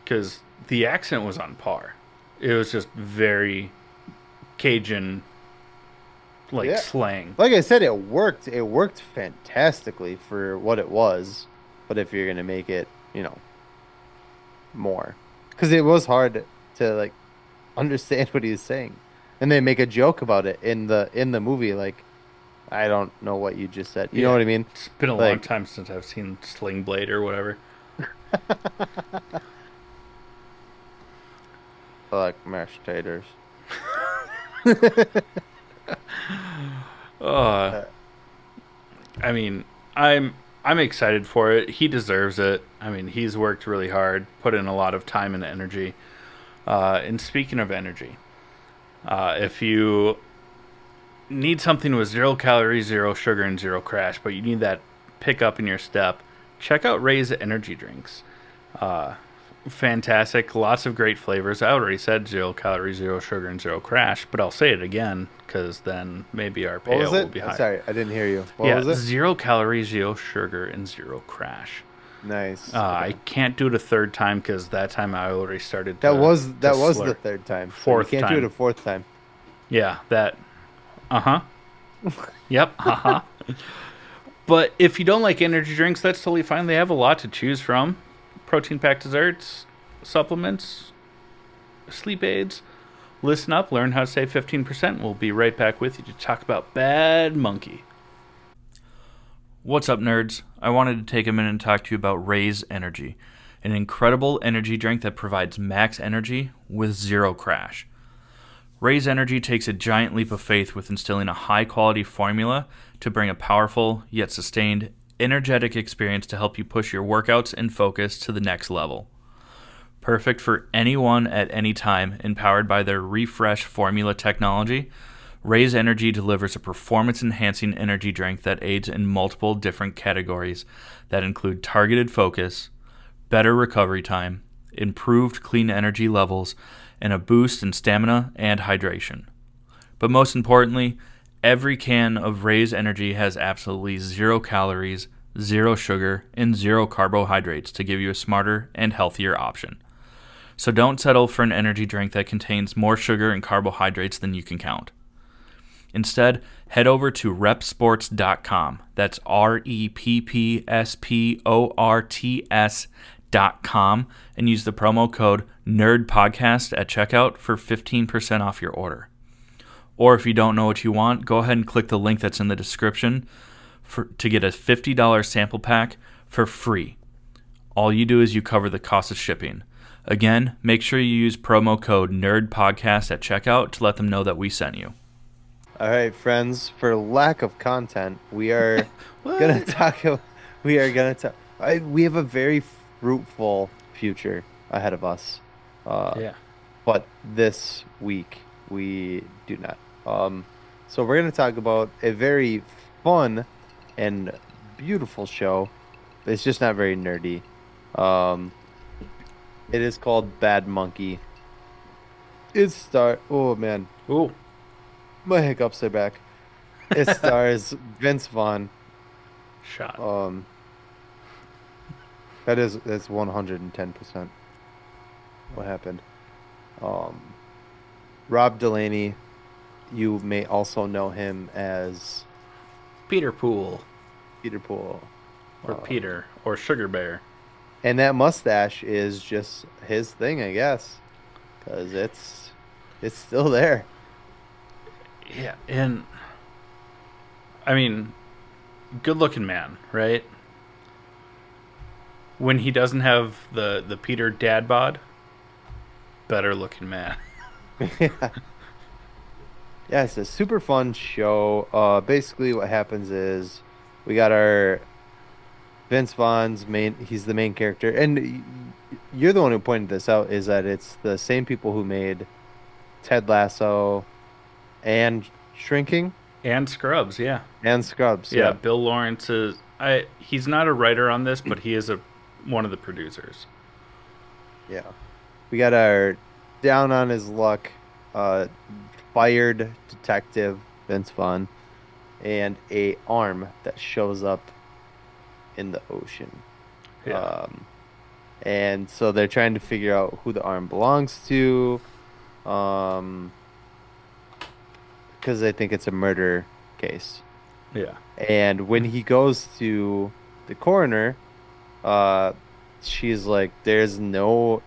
because the accent was on par. It was just very Cajun like Yeah. slang. Like I said, it worked. It worked fantastically for what it was. But if you're gonna make it, more, because it was hard to like understand what he was saying, and they make a joke about it in the movie. Like, I don't know what you just said. You know Yeah. what I mean? It's been a long Like, time since I've seen Sling Blade or whatever. I like mashed taters. Uh, I mean, I'm excited for it. He deserves it. I mean, he's worked really hard, put in a lot of time and energy. And speaking of energy, if you need something with 0 calories, 0 sugar, and 0 crash, but you need that pick up in your step, check out Ray's energy drinks. Fantastic, lots of great flavors. I already said 0 calories, 0 sugar, and 0 crash, but I'll say it again because then maybe our What was payout will it? be higher. Sorry, I didn't hear you. What Yeah, was it? 0 calories, 0 sugar, and 0 crash. Nice. I Okay. can't do it a third time because that time I already started. That To, was to that was slur. the third time. So Fourth you can't do time. it a fourth time. Yeah, that. Uh huh. Yep. Uh huh. But if you don't like energy drinks, that's totally fine. They have a lot to choose from: protein packed desserts, supplements, sleep aids. Listen up, learn how to save 15%. We'll be right back with you to talk about Bad Monkey. What's up, nerds? I wanted to take a minute and talk to you about Raise Energy, an incredible energy drink that provides max energy with 0 crash. Raise Energy takes a giant leap of faith with instilling a high-quality formula to bring a powerful, yet sustained, energetic experience to help you push your workouts and focus to the next level. Perfect for anyone at any time, and powered by their Refresh formula technology, Raise Energy delivers a performance-enhancing energy drink that aids in multiple different categories that include targeted focus, better recovery time, improved clean energy levels, and a boost in stamina and hydration. But most importantly, every can of Raise Energy has absolutely 0 calories, 0 sugar, and 0 carbohydrates to give you a smarter and healthier option. So don't settle for an energy drink that contains more sugar and carbohydrates than you can count. Instead, head over to repsports.com. That's REPPSPORTS.com and use the promo code NERDPODCAST at checkout for 15% off your order. Or if you don't know what you want, go ahead and click the link that's in the description to get a $50 sample pack for free. All you do is you cover the cost of shipping. Again, make sure you use promo code NERDPODCAST at checkout to let them know that we sent you. All right, friends. For lack of content, we are gonna talk. We have a very fruitful future ahead of us. But this week we do not. So we're gonna talk about a very fun and beautiful show. It's just not very nerdy. It is called Bad Monkey. Oh man. Ooh. My hiccups are back. It stars Vince Vaughn. Shot. That's 110% what happened. Rob Delaney, you may also know him as Peter Poole. Peter Poole. Or Peter. Or Sugar Bear. And that mustache is just his thing, I guess. Because it's still there. Yeah, and I mean, good looking man, right? When he doesn't have the Peter dad bod, better looking man. Yeah. Yeah, it's a super fun show. Basically what happens is we got our Vince Vaughn's he's the main character, and you're the one who pointed this out, is that it's the same people who made Ted Lasso and Shrinking And Scrubs, yeah. and Scrubs. Yeah, Bill Lawrence is he's not a writer on this, but he is one of the producers. Yeah. We got our down on his luck fired detective Vince Vaughn and a arm that shows up in the ocean. Yeah. And so they're trying to figure out who the arm belongs to. Because they think it's a murder case. Yeah. And when he goes to the coroner, she's like, there's no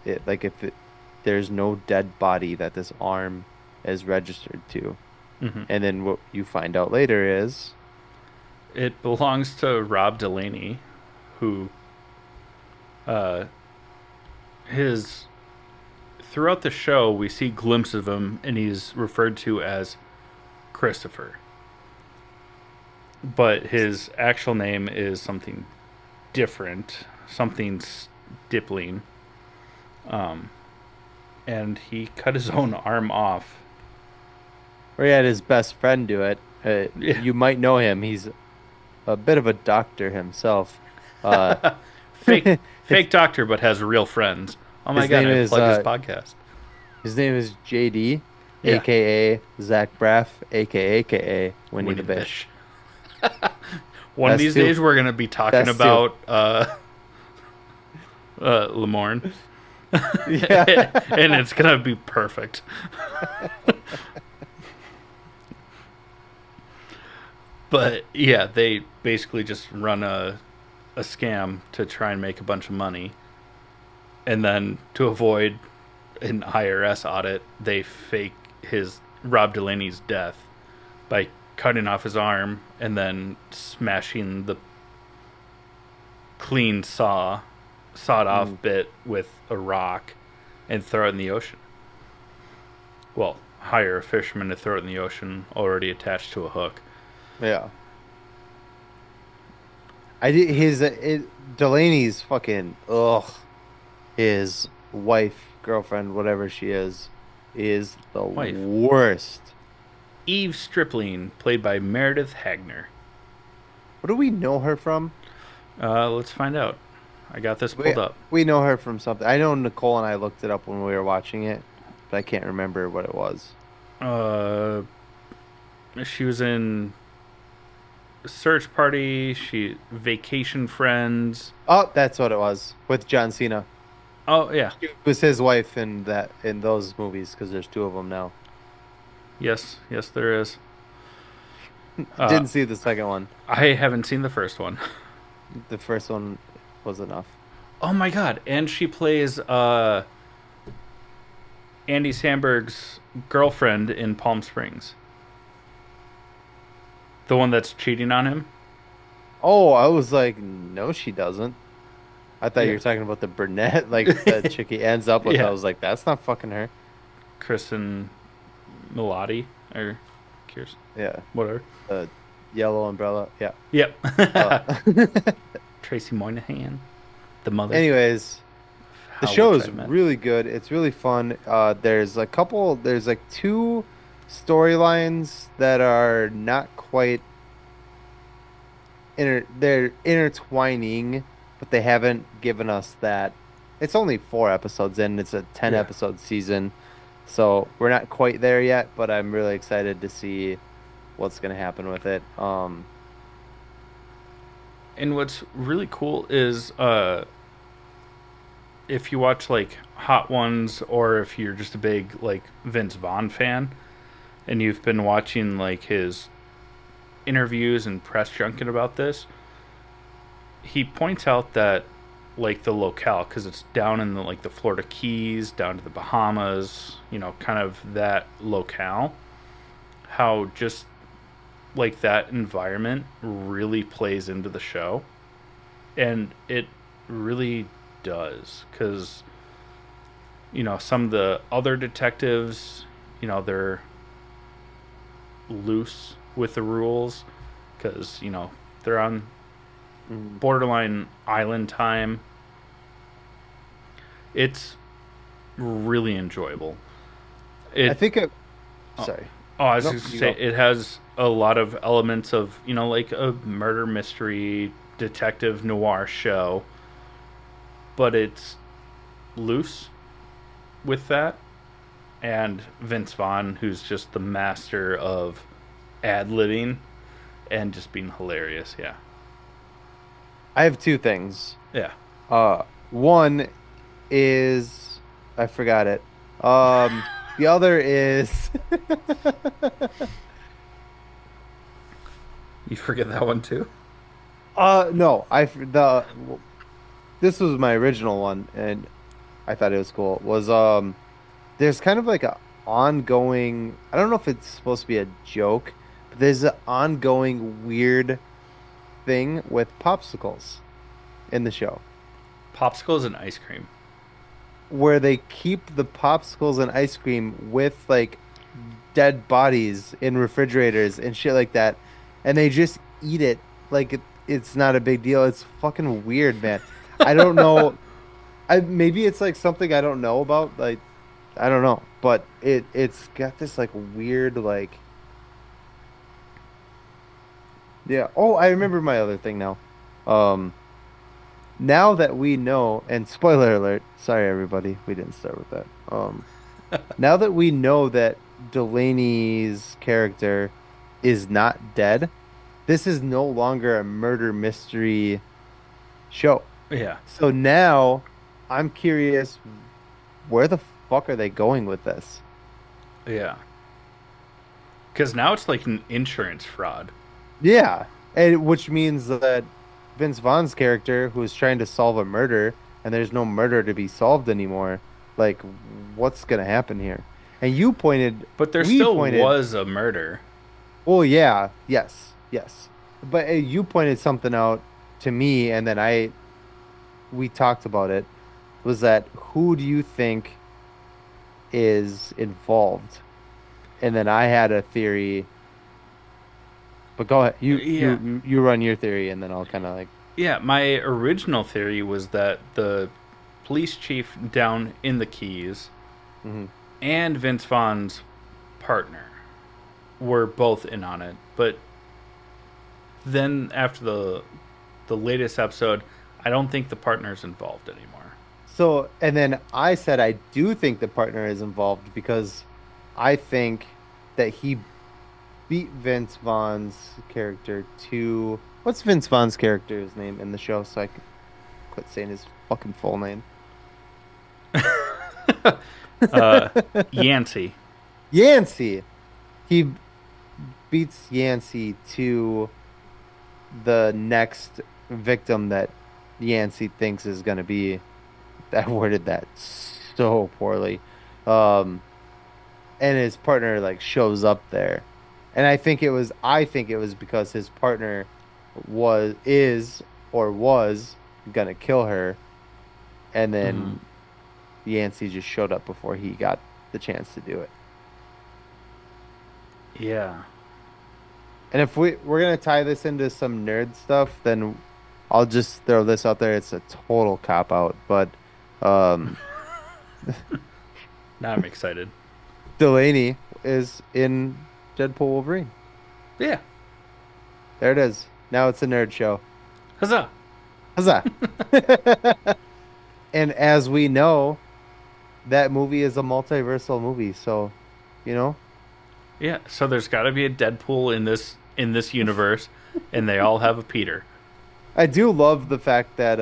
dead body that this arm is registered to. Mm-hmm. And then what you find out later is it belongs to Rob Delaney, who throughout the show we see glimpses of him, and he's referred to as Christopher. But his actual name is something different, something Stippling. And he cut his own arm off. Or he had his best friend do it. Yeah. You might know him. He's a bit of a doctor himself. Fake doctor, but has real friends. Oh my god! I plugged his podcast. His name is JD, Yeah. aka Zach Braff, aka Winnie the Bish. One of these days, we're gonna be talking about Lamorne. Yeah. And it's gonna be perfect. But yeah, they basically just run a scam to try and make a bunch of money, and then to avoid an IRS audit, they fake Rob Delaney's death by cutting off his arm and then smashing the clean sawed off bit with a rock and throw it in the ocean. Well, hire a fisherman to throw it in the ocean already attached to a hook. Yeah. Delaney's fucking his wife, girlfriend, whatever she is the worst. Eve Stripling, played by Meredith Hagner. What do we know her from? Let's find out. I got this We pulled up. we know her from something. I know Nicole and I looked it up when we were watching it, but I can't remember what it was. Uh, she was in Search Party. Vacation Friends. Oh, that's what it was with John Cena. Oh yeah, She was his wife in those movies because there's two of them now. yes, yes, there is. Didn't see the second one. I haven't seen the first one. The first one was enough. Oh my god! And she plays Andy Samberg's girlfriend in Palm Springs. The one that's cheating on him. Oh, I was like, no, she doesn't. I thought you Yeah. were talking about the brunette, like the chick he ends up with. I Yeah. was like, that's not fucking her. Kristen Milotti or Kirsten, Yeah, whatever. the yellow umbrella. Yeah. Yep. Uh, Tracy Moynihan, the mother. anyways, the How show Which is I Met. really good. It's really fun. There's like two storylines that are not quite they're intertwining, but they haven't given us that. It's only 4 episodes in. It's a 10 Yeah. episode season, so we're not quite there yet. But I'm really excited to see what's gonna happen with it. And what's really cool is if you watch like Hot Ones or if you're just a big like Vince Vaughn fan and you've been watching like his interviews and press junket about this, he points out that like the locale because it's down in the Florida Keys, down to the Bahamas, kind of that locale, how just like that environment really plays into the show, and it really does because some of the other detectives, they're loose with the rules because they're on mhm. borderline island time. It's really enjoyable. I It think it. oh, Sorry. I was Nope. just gonna You say go. it has a lot of elements of like a murder mystery detective noir show, but it's loose with that. And Vince Vaughn, who's just the master of ad libbing and just being hilarious. Yeah, I have two things. yeah. One is I forgot it. The other is You forget that one too. no, this was my original one and I thought it was cool. Was there's kind of like a ongoing, I don't know if it's supposed to be a joke, but there's an ongoing weird thing with popsicles in the show Popsicles and ice cream. where they keep the popsicles and ice cream with like dead bodies in refrigerators and shit like that, and they just eat it like it's not a big deal. It's fucking weird, man. I don't know. I maybe it's like something I don't know about. Like I don't know, but it's got this like weird like yeah. Oh, I remember my other thing now. Um, now that we know, and spoiler alert, sorry everybody, we didn't start with that. Now that we know that Delaney's character is not dead, this is no longer a murder mystery show. Yeah, So now I'm curious, where the fuck are they going with this? yeah. Because now it's like an insurance fraud. Yeah, and which means that Vince Vaughn's character, who is trying to solve a murder, and there's no murder to be solved anymore, like what's gonna happen here? And But there we still pointed, was a murder. oh yeah, yes, yes, but you pointed something out to me, and then we talked about it. Was that who do you think is involved? And then I had a theory, but go ahead, Yeah. you run your theory, and then I'll kind of like. Yeah, my original theory was that the police chief down in the Keys Mhm. and Vince Vaughn's partner were both in on it. But then after the latest episode, I don't think the partner's involved anymore. So, and then I said I do think the partner is involved because I think that he beat Vince Vaughn's character to what's Vince Vaughn's character's name in the show so I can quit saying his fucking full name. Yancey. Yancey. He beats Yancey to the next victim that Yancey thinks is going to be. I worded that so poorly. And his partner like shows up there. And I think it was because his partner was gonna kill her, and then Yancey just showed up before he got the chance to do it. Yeah. And if we're gonna tie this into some nerd stuff, then I'll just throw this out there. It's a total cop out, but Now I'm excited. Delaney is in Deadpool Wolverine. Yeah. There it is. Now it's a nerd show. Huzzah. Huzzah. And as we know, that movie is a multiversal movie, so Yeah, so there's got to be a Deadpool in this universe, and they all have a Peter. I do love the fact that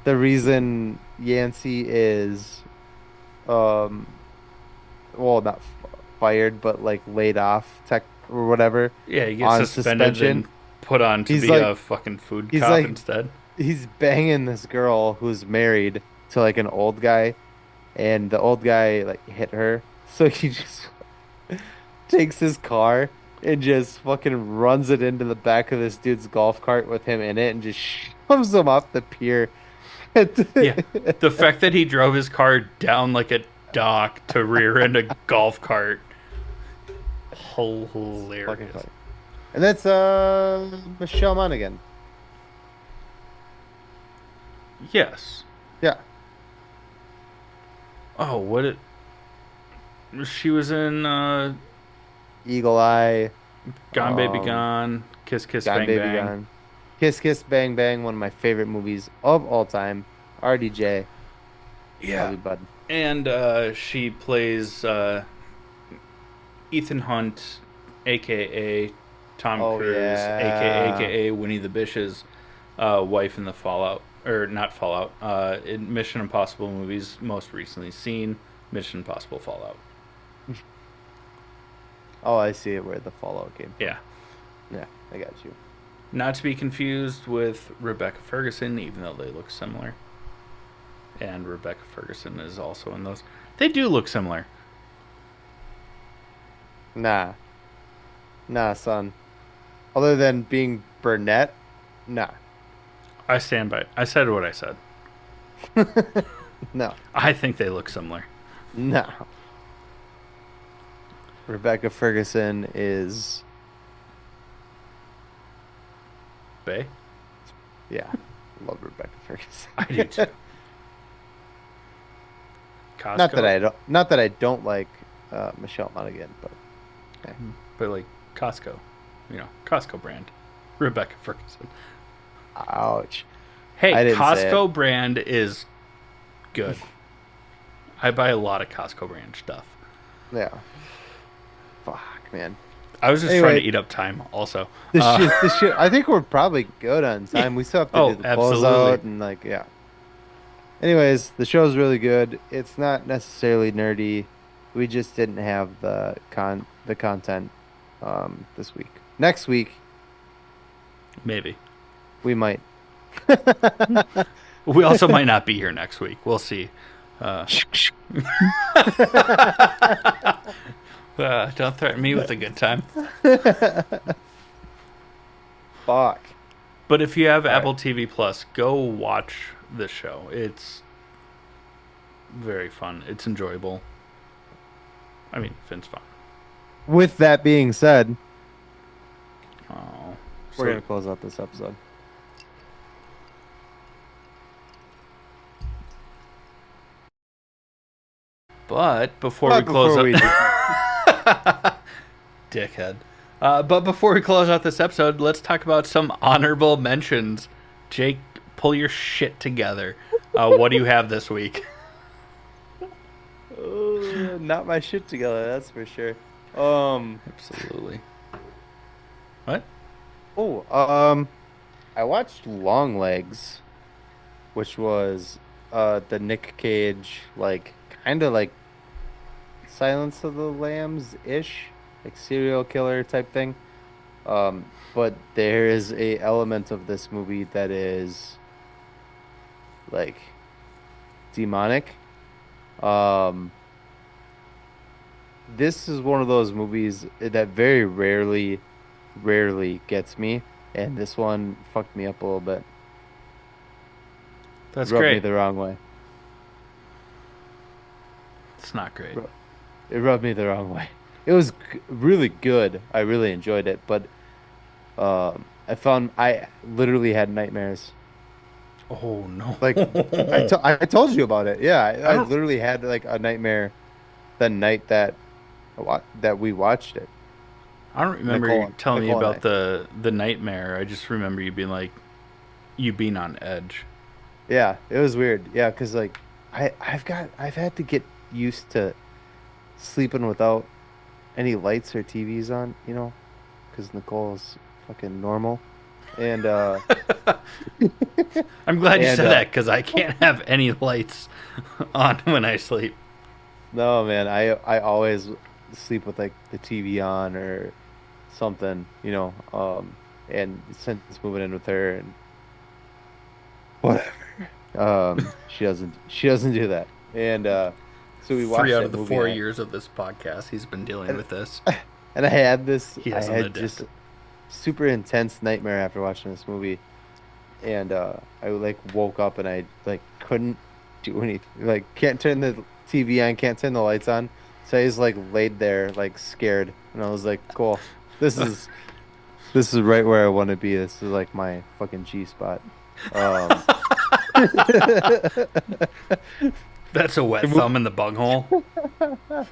the reason Yancey is well, not fired, but like laid off tech or whatever. Yeah, he gets on suspended suspension. and put on to He's be like- a fucking food he's cop like- instead. He's banging this girl who's married to like an old guy, and the old guy like hit her, so he just takes his car and just fucking runs it into the back of this dude's golf cart with him in it and just shoves him off the pier. Yeah, the fact that he drove his car down like a dock to rear end a golf cart, Fucking hilarious. funny. And that's Michelle Monaghan. Yes. Yeah. Oh, what it? She was in Eagle Eye, Gone Baby Um, Gone, Kiss Kiss Gone Bang Baby Bang. Gone, Kiss Kiss Bang Bang, one of my favorite movies of all time. RDJ, Yeah, love you, bud. and she plays Ethan Hunt, aka Tom Oh, Cruise, yeah. aka Winnie the Bish's wife in the Fallout, or not Fallout, in Mission Impossible movies. Most recently seen Mission Impossible Fallout. Oh, I see it where the Fallout game. Yeah, Yeah, I got you. not to be confused with Rebecca Ferguson, even though they look similar. And Rebecca Ferguson is also in those. They do look similar. Nah, son. Other than being brunette, nah, I stand by it. I said what I said. no, I think they look similar. no. Rebecca Ferguson is, Bay? yeah, love Rebecca Ferguson. I do too. Costco? Not that I don't like Michelle Monaghan, but But like Costco. Costco brand. Rebecca Ferguson. ouch. Hey, I didn't say Costco brand is good. I buy a lot of Costco brand stuff. Yeah. Fuck, man. I was just Anyway. trying to eat up time also. This shit. I think we're probably good on time. We still have to Oh, do the absolutely. closeout and like, yeah. Anyways, the show's really good. It's not necessarily nerdy. We just didn't have the content this week. Next week Maybe. we might. We also might not be here next week. We'll see. Don't threaten me with a good time. Fuck. But if you have All Apple TV Plus, go watch this show. It's very fun. It's enjoyable. I mean, Finn's fun. With that being said, Oh, we're gonna close out this episode. But before But we close before we out, dickhead. But before we close out this episode, let's talk about some honorable mentions. Jake, pull your shit together. What do you have this week? Oh, not my shit together, that's for sure. Um, Absolutely. What? oh, I watched Longlegs, which was the Nick Cage like kind of like Silence of the Lambs ish, like serial killer type thing. But there is a element of this movie that is like demonic. Um, this is one of those movies that very rarely gets me, and this one fucked me up a little bit. That's Rubbed me great. the wrong way. It's not great. Ru- It rubbed me the wrong way. It was really good. I really enjoyed it, but I found I literally had nightmares. Oh no. Like I told you about it. Yeah, I I don't. literally had like a nightmare the night that we watched it. I don't remember you telling me Nicole and about I. the nightmare. I just remember you being like, you being on edge. Yeah, it was weird. Yeah, because like I've had to get used to sleeping without any lights or TVs on, because Nicole is fucking normal. And I'm glad you and said that because I can't have any lights on when I sleep. no man, I always sleep with like the TV on or something. And since moving in with her and whatever. She doesn't do that. And so we Three watched out that of the movie 4 years of this podcast, he's been dealing and, with this. and He I hasn't had just adapted. super intense nightmare after watching this movie. And I like woke up and I like couldn't do anything. Like can't turn the TV on, can't turn the lights on. So I just like laid there like scared. And I was like, cool. This is this is right where I want to be. This is like my fucking G spot. Um That's a wet The mo- thumb in the bunghole. the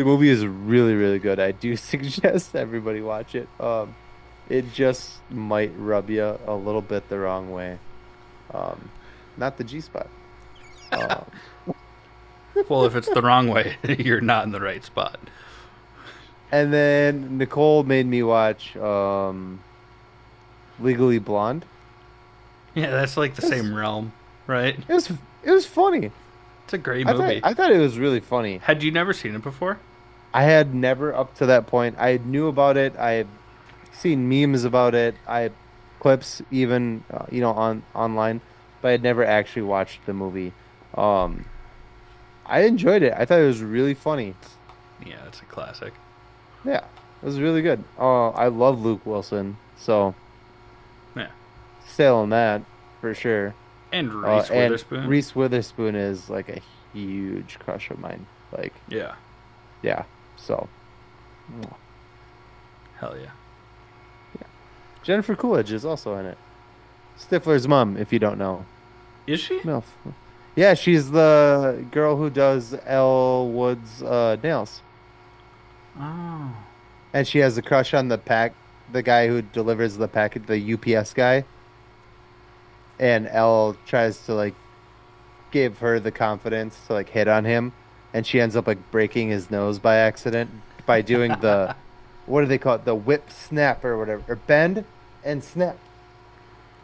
movie is really, really good. I do suggest everybody watch it. It just might rub you a little bit the wrong way. Um, Not the G spot. Um, Well, if it's the wrong way, you're not in the right spot. and then Nicole made me watch Legally Blonde. Yeah, that's like the It was, same realm, right? it was funny. It's a great I thought movie. I thought it was really funny. Had you never seen it before? I had never up to that point. I knew about it. I had seen memes about it. I clips even on online, but I had never actually watched the movie. Um, I enjoyed it. I thought it was really funny. Yeah, it's a classic. Yeah, it was really good. I love Luke Wilson, so Yeah. still on that for sure. And Reese And Witherspoon. Reese Witherspoon is like a huge crush of mine. Like, Yeah. yeah. So, mwah. Hell yeah. Jennifer Coolidge is also in it. Stifler's mom, if you don't know. Is she? MILF. Yeah, she's the girl who does Elle Wood's nails. Oh. And she has a crush on the guy who delivers the package, the UPS guy. And Elle tries to like give her the confidence to like hit on him, and she ends up like breaking his nose by accident by doing the what do they call it? The whip snap or whatever, or bend and snap,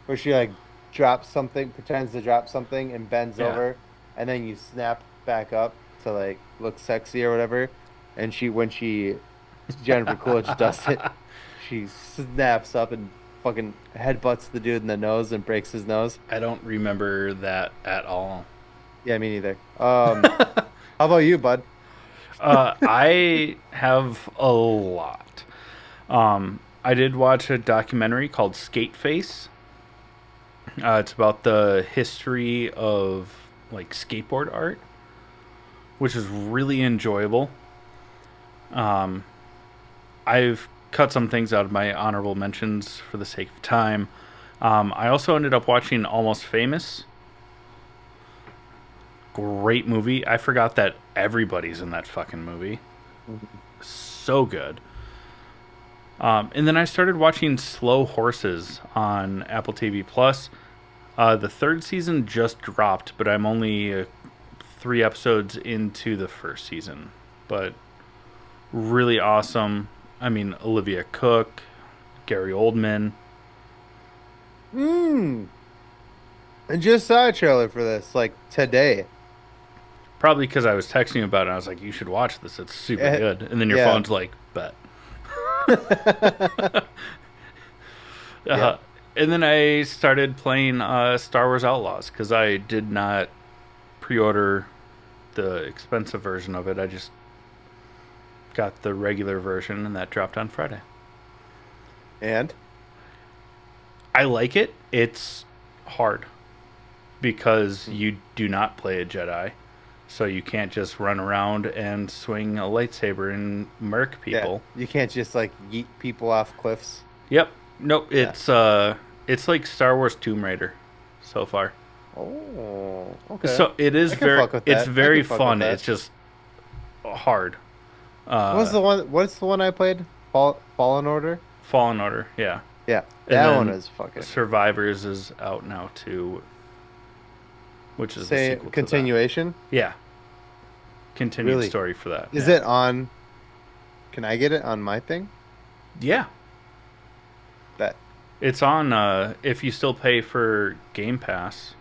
where she like drops something, pretends to drop something, and bends Yeah. over, and then you snap back up to like look sexy or whatever. And when Jennifer Coolidge does it, she snaps up and fucking headbutts the dude in the nose and breaks his nose. I don't remember that at all. Yeah, me neither. How about you, bud? I have a lot. I did watch a documentary called Skate Face. It's about the history of like skateboard art, which is really enjoyable. I've cut some things out of my honorable mentions for the sake of time. I also ended up watching Almost Famous. Great movie. I forgot that everybody's in that fucking movie. So good. And then I started watching Slow Horses on Apple TV Plus. The third season just dropped, but I'm only 3 episodes into the first season. But really awesome. I mean, Olivia Cook, Gary Oldman. I just saw a trailer for this, like, today. Probably because I was texting you about it. I was like, you should watch this. It's super good. And then your yeah. phone's like, bet. Yeah. And then I started playing Star Wars Outlaws because I did not pre-order the expensive version of it. I just got the regular version, and that dropped on Friday. And? I like it. It's hard because you do not play a Jedi. So you can't just run around and swing a lightsaber and murk people. Yeah. You can't just, like, yeet people off cliffs. Yep. Nope. It's like Star Wars Tomb Raider so far. Oh, okay. So it is it's very fun. It's It's just hard. What's the one I played? Fallen Order? Fallen Order, yeah. Yeah. And That then one is fucking Survivors is out now too, which is the sequel continuation? to that. Yeah. Continued Really? story for that. Is yeah. it on? Can I get it on my thing? Yeah. That It's on if you still pay for Game Pass.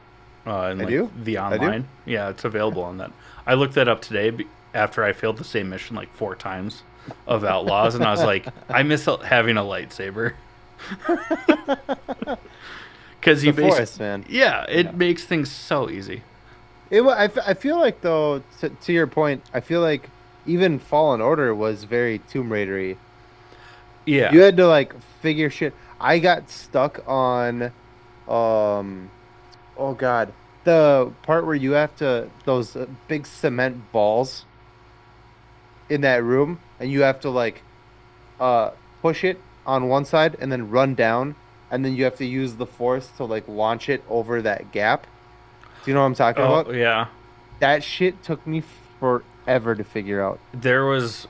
And I do? The I do? online. Yeah, it's available on that. I looked that up today after I failed the same mission like 4 times of Outlaws, and I was like, I miss having a lightsaber. Because you Forest, man. Yeah, it makes things so easy. I feel like, though, to your point, I feel like even Fallen Order was very Tomb Raider-y. Yeah. You had to, like, figure shit. I got stuck on, oh God, the part where you have to, those big cement balls in that room, and you have to, like, push it on one side and then run down, and then you have to use the force to, like, launch it over that gap. Do you know what I'm talking about? Oh, yeah. That shit took me forever to figure out. There was...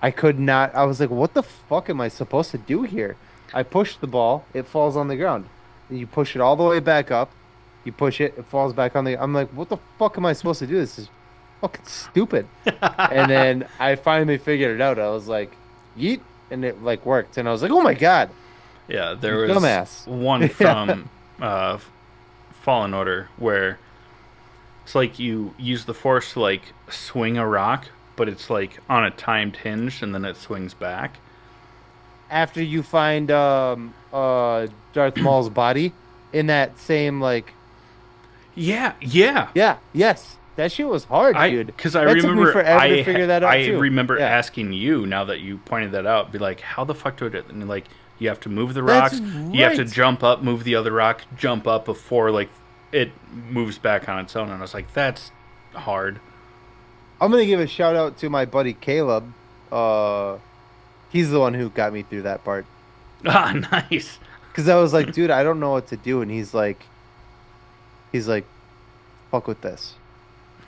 I could not. I was like, what the fuck am I supposed to do here? I push the ball, it falls on the ground. And you push it all the way back up. You push it, it falls back on the... I'm like, what the fuck am I supposed to do? This is fucking stupid. And then I finally figured it out. I was like, yeet, and it, like, worked. And I was like, oh my God. Yeah, there was Dumbass. one from Fallen Order where it's like you use the force to, like, swing a rock, but it's, like, on a timed hinge, and then it swings back. After you find Darth Maul's body in that same, like... Yeah. Yeah, yes. That shit was hard, dude. Because I That remember took me forever to figure that out, I too. remember Yeah. asking you, now that you pointed that out, be like, how the fuck do I do it? And, like, you have to move the That's rocks, you have to right. jump up, move the other rock, jump up before, like, it moves back on its own. And I was like, that's hard. I'm gonna give a shout out to my buddy Caleb. He's the one who got me through that part. Ah, nice. Because I was like, dude, I don't know what to do, and he's like, fuck with this.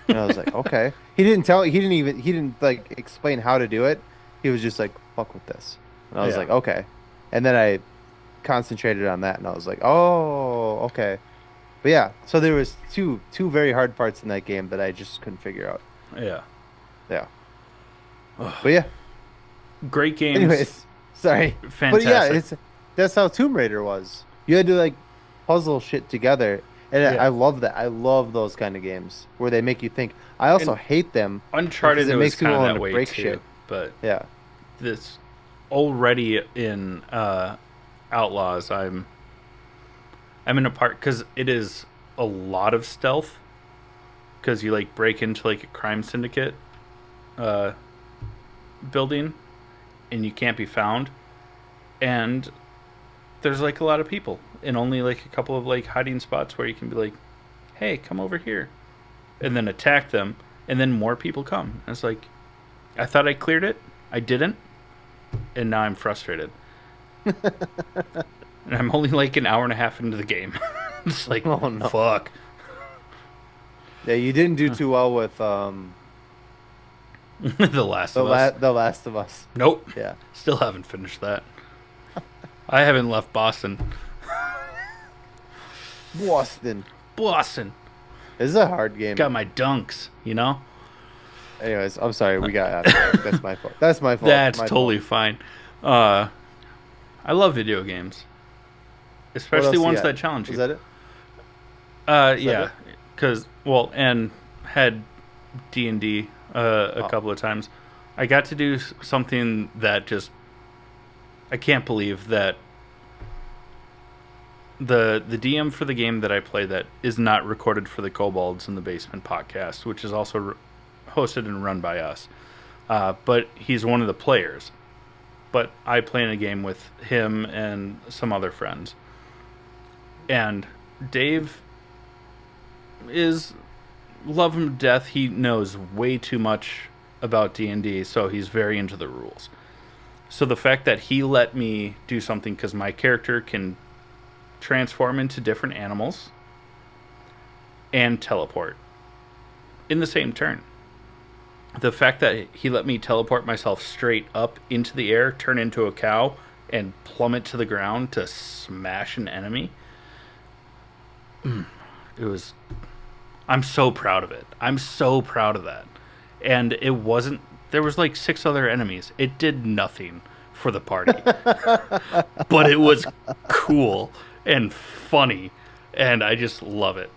And I was like, okay. He didn't like explain how to do it. He was just like, fuck with this. And I was Yeah. like, okay. And then I concentrated on that, and I was like, oh, okay. But yeah, so there was two very hard parts in that game that I just couldn't figure out. Yeah. Yeah. But yeah. Great games. Anyways, sorry. Fantastic. But yeah, that's how Tomb Raider was. You had to, like, puzzle shit together. And Yeah. I love that. I love those kind of games where they make you think. I also hate them. Uncharted because it was makes people kind of want that to way break too. shit. But Yeah. this already in Outlaws, I'm in a part because it is a lot of stealth because you, like, break into, like, a crime syndicate building and you can't be found, and there's, like, a lot of people and only, like, a couple of, like, hiding spots where you can be like, hey, come over here, and then attack them, and then more people come. And it's like, I thought I cleared it, I didn't, and now I'm frustrated. And I'm only, like, an hour and a half into the game. It's like, Oh, no. fuck. Yeah, you didn't do too well with The Last the of Us. The Last of Us. Nope. Yeah. Still haven't finished that. I haven't left Boston. Boston. Boston. This is a hard game. Got my dunks, you know? Anyways, I'm sorry. We got out of track. That's my fault. That's my fault. That's My totally fault. fine. I love video games, especially What else ones you got? that challenge you. Was that it? Yeah, because and had D&D a couple of times. I got to do something that just I can't believe that the DM for the game that I play that is not recorded for the Kobolds in the Basement podcast, which is also hosted and run by us. But he's one of the players. But I play in a game with him and some other friends. And Dave is love him to death. He knows way too much about D&D, so he's very into the rules. So the fact that he let me do something, because my character can transform into different animals and teleport in the same turn. The fact that he let me teleport myself straight up into the air, turn into a cow, and plummet to the ground to smash an enemy. It was... I'm so proud of it. I'm so proud of that. And it wasn't... There was like 6 other enemies. It did nothing for the party. But it was cool and funny. And I just love it.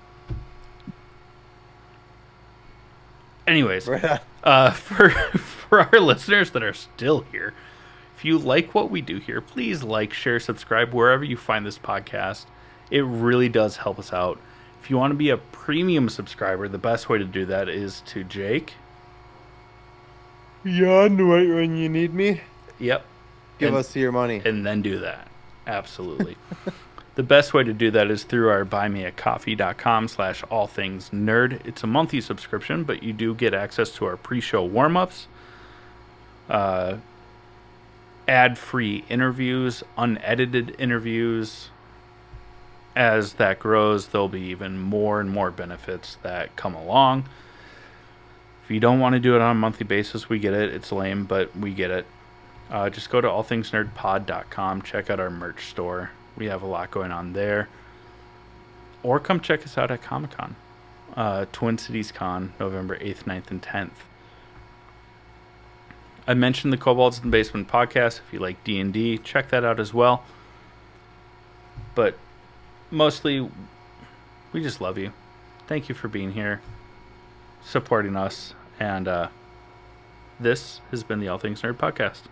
Anyways, for our listeners that are still here, if you like what we do here, please like, share, subscribe wherever you find this podcast. It really does help us out. If you want to be a premium subscriber, the best way to do that is to Jake. Yeah, right when you need me. Yep. Give us your money. And then do that. Absolutely. The best way to do that is through our buymeacoffee.com/allthingsnerd. It's a monthly subscription, but you do get access to our pre-show warm-ups, ad-free interviews, unedited interviews. As that grows, there'll be even more and more benefits that come along. If you don't want to do it on a monthly basis, we get it. It's lame, but we get it. Just go to allthingsnerdpod.com. Check out our merch store. We have a lot going on there. Or come check us out at Comic-Con. Twin Cities Con, November 8th, 9th, and 10th. I mentioned the Kobolds in the Basement podcast. If you like D&D, check that out as well. But mostly, we just love you. Thank you for being here, supporting us. And this has been the All Things Nerd podcast.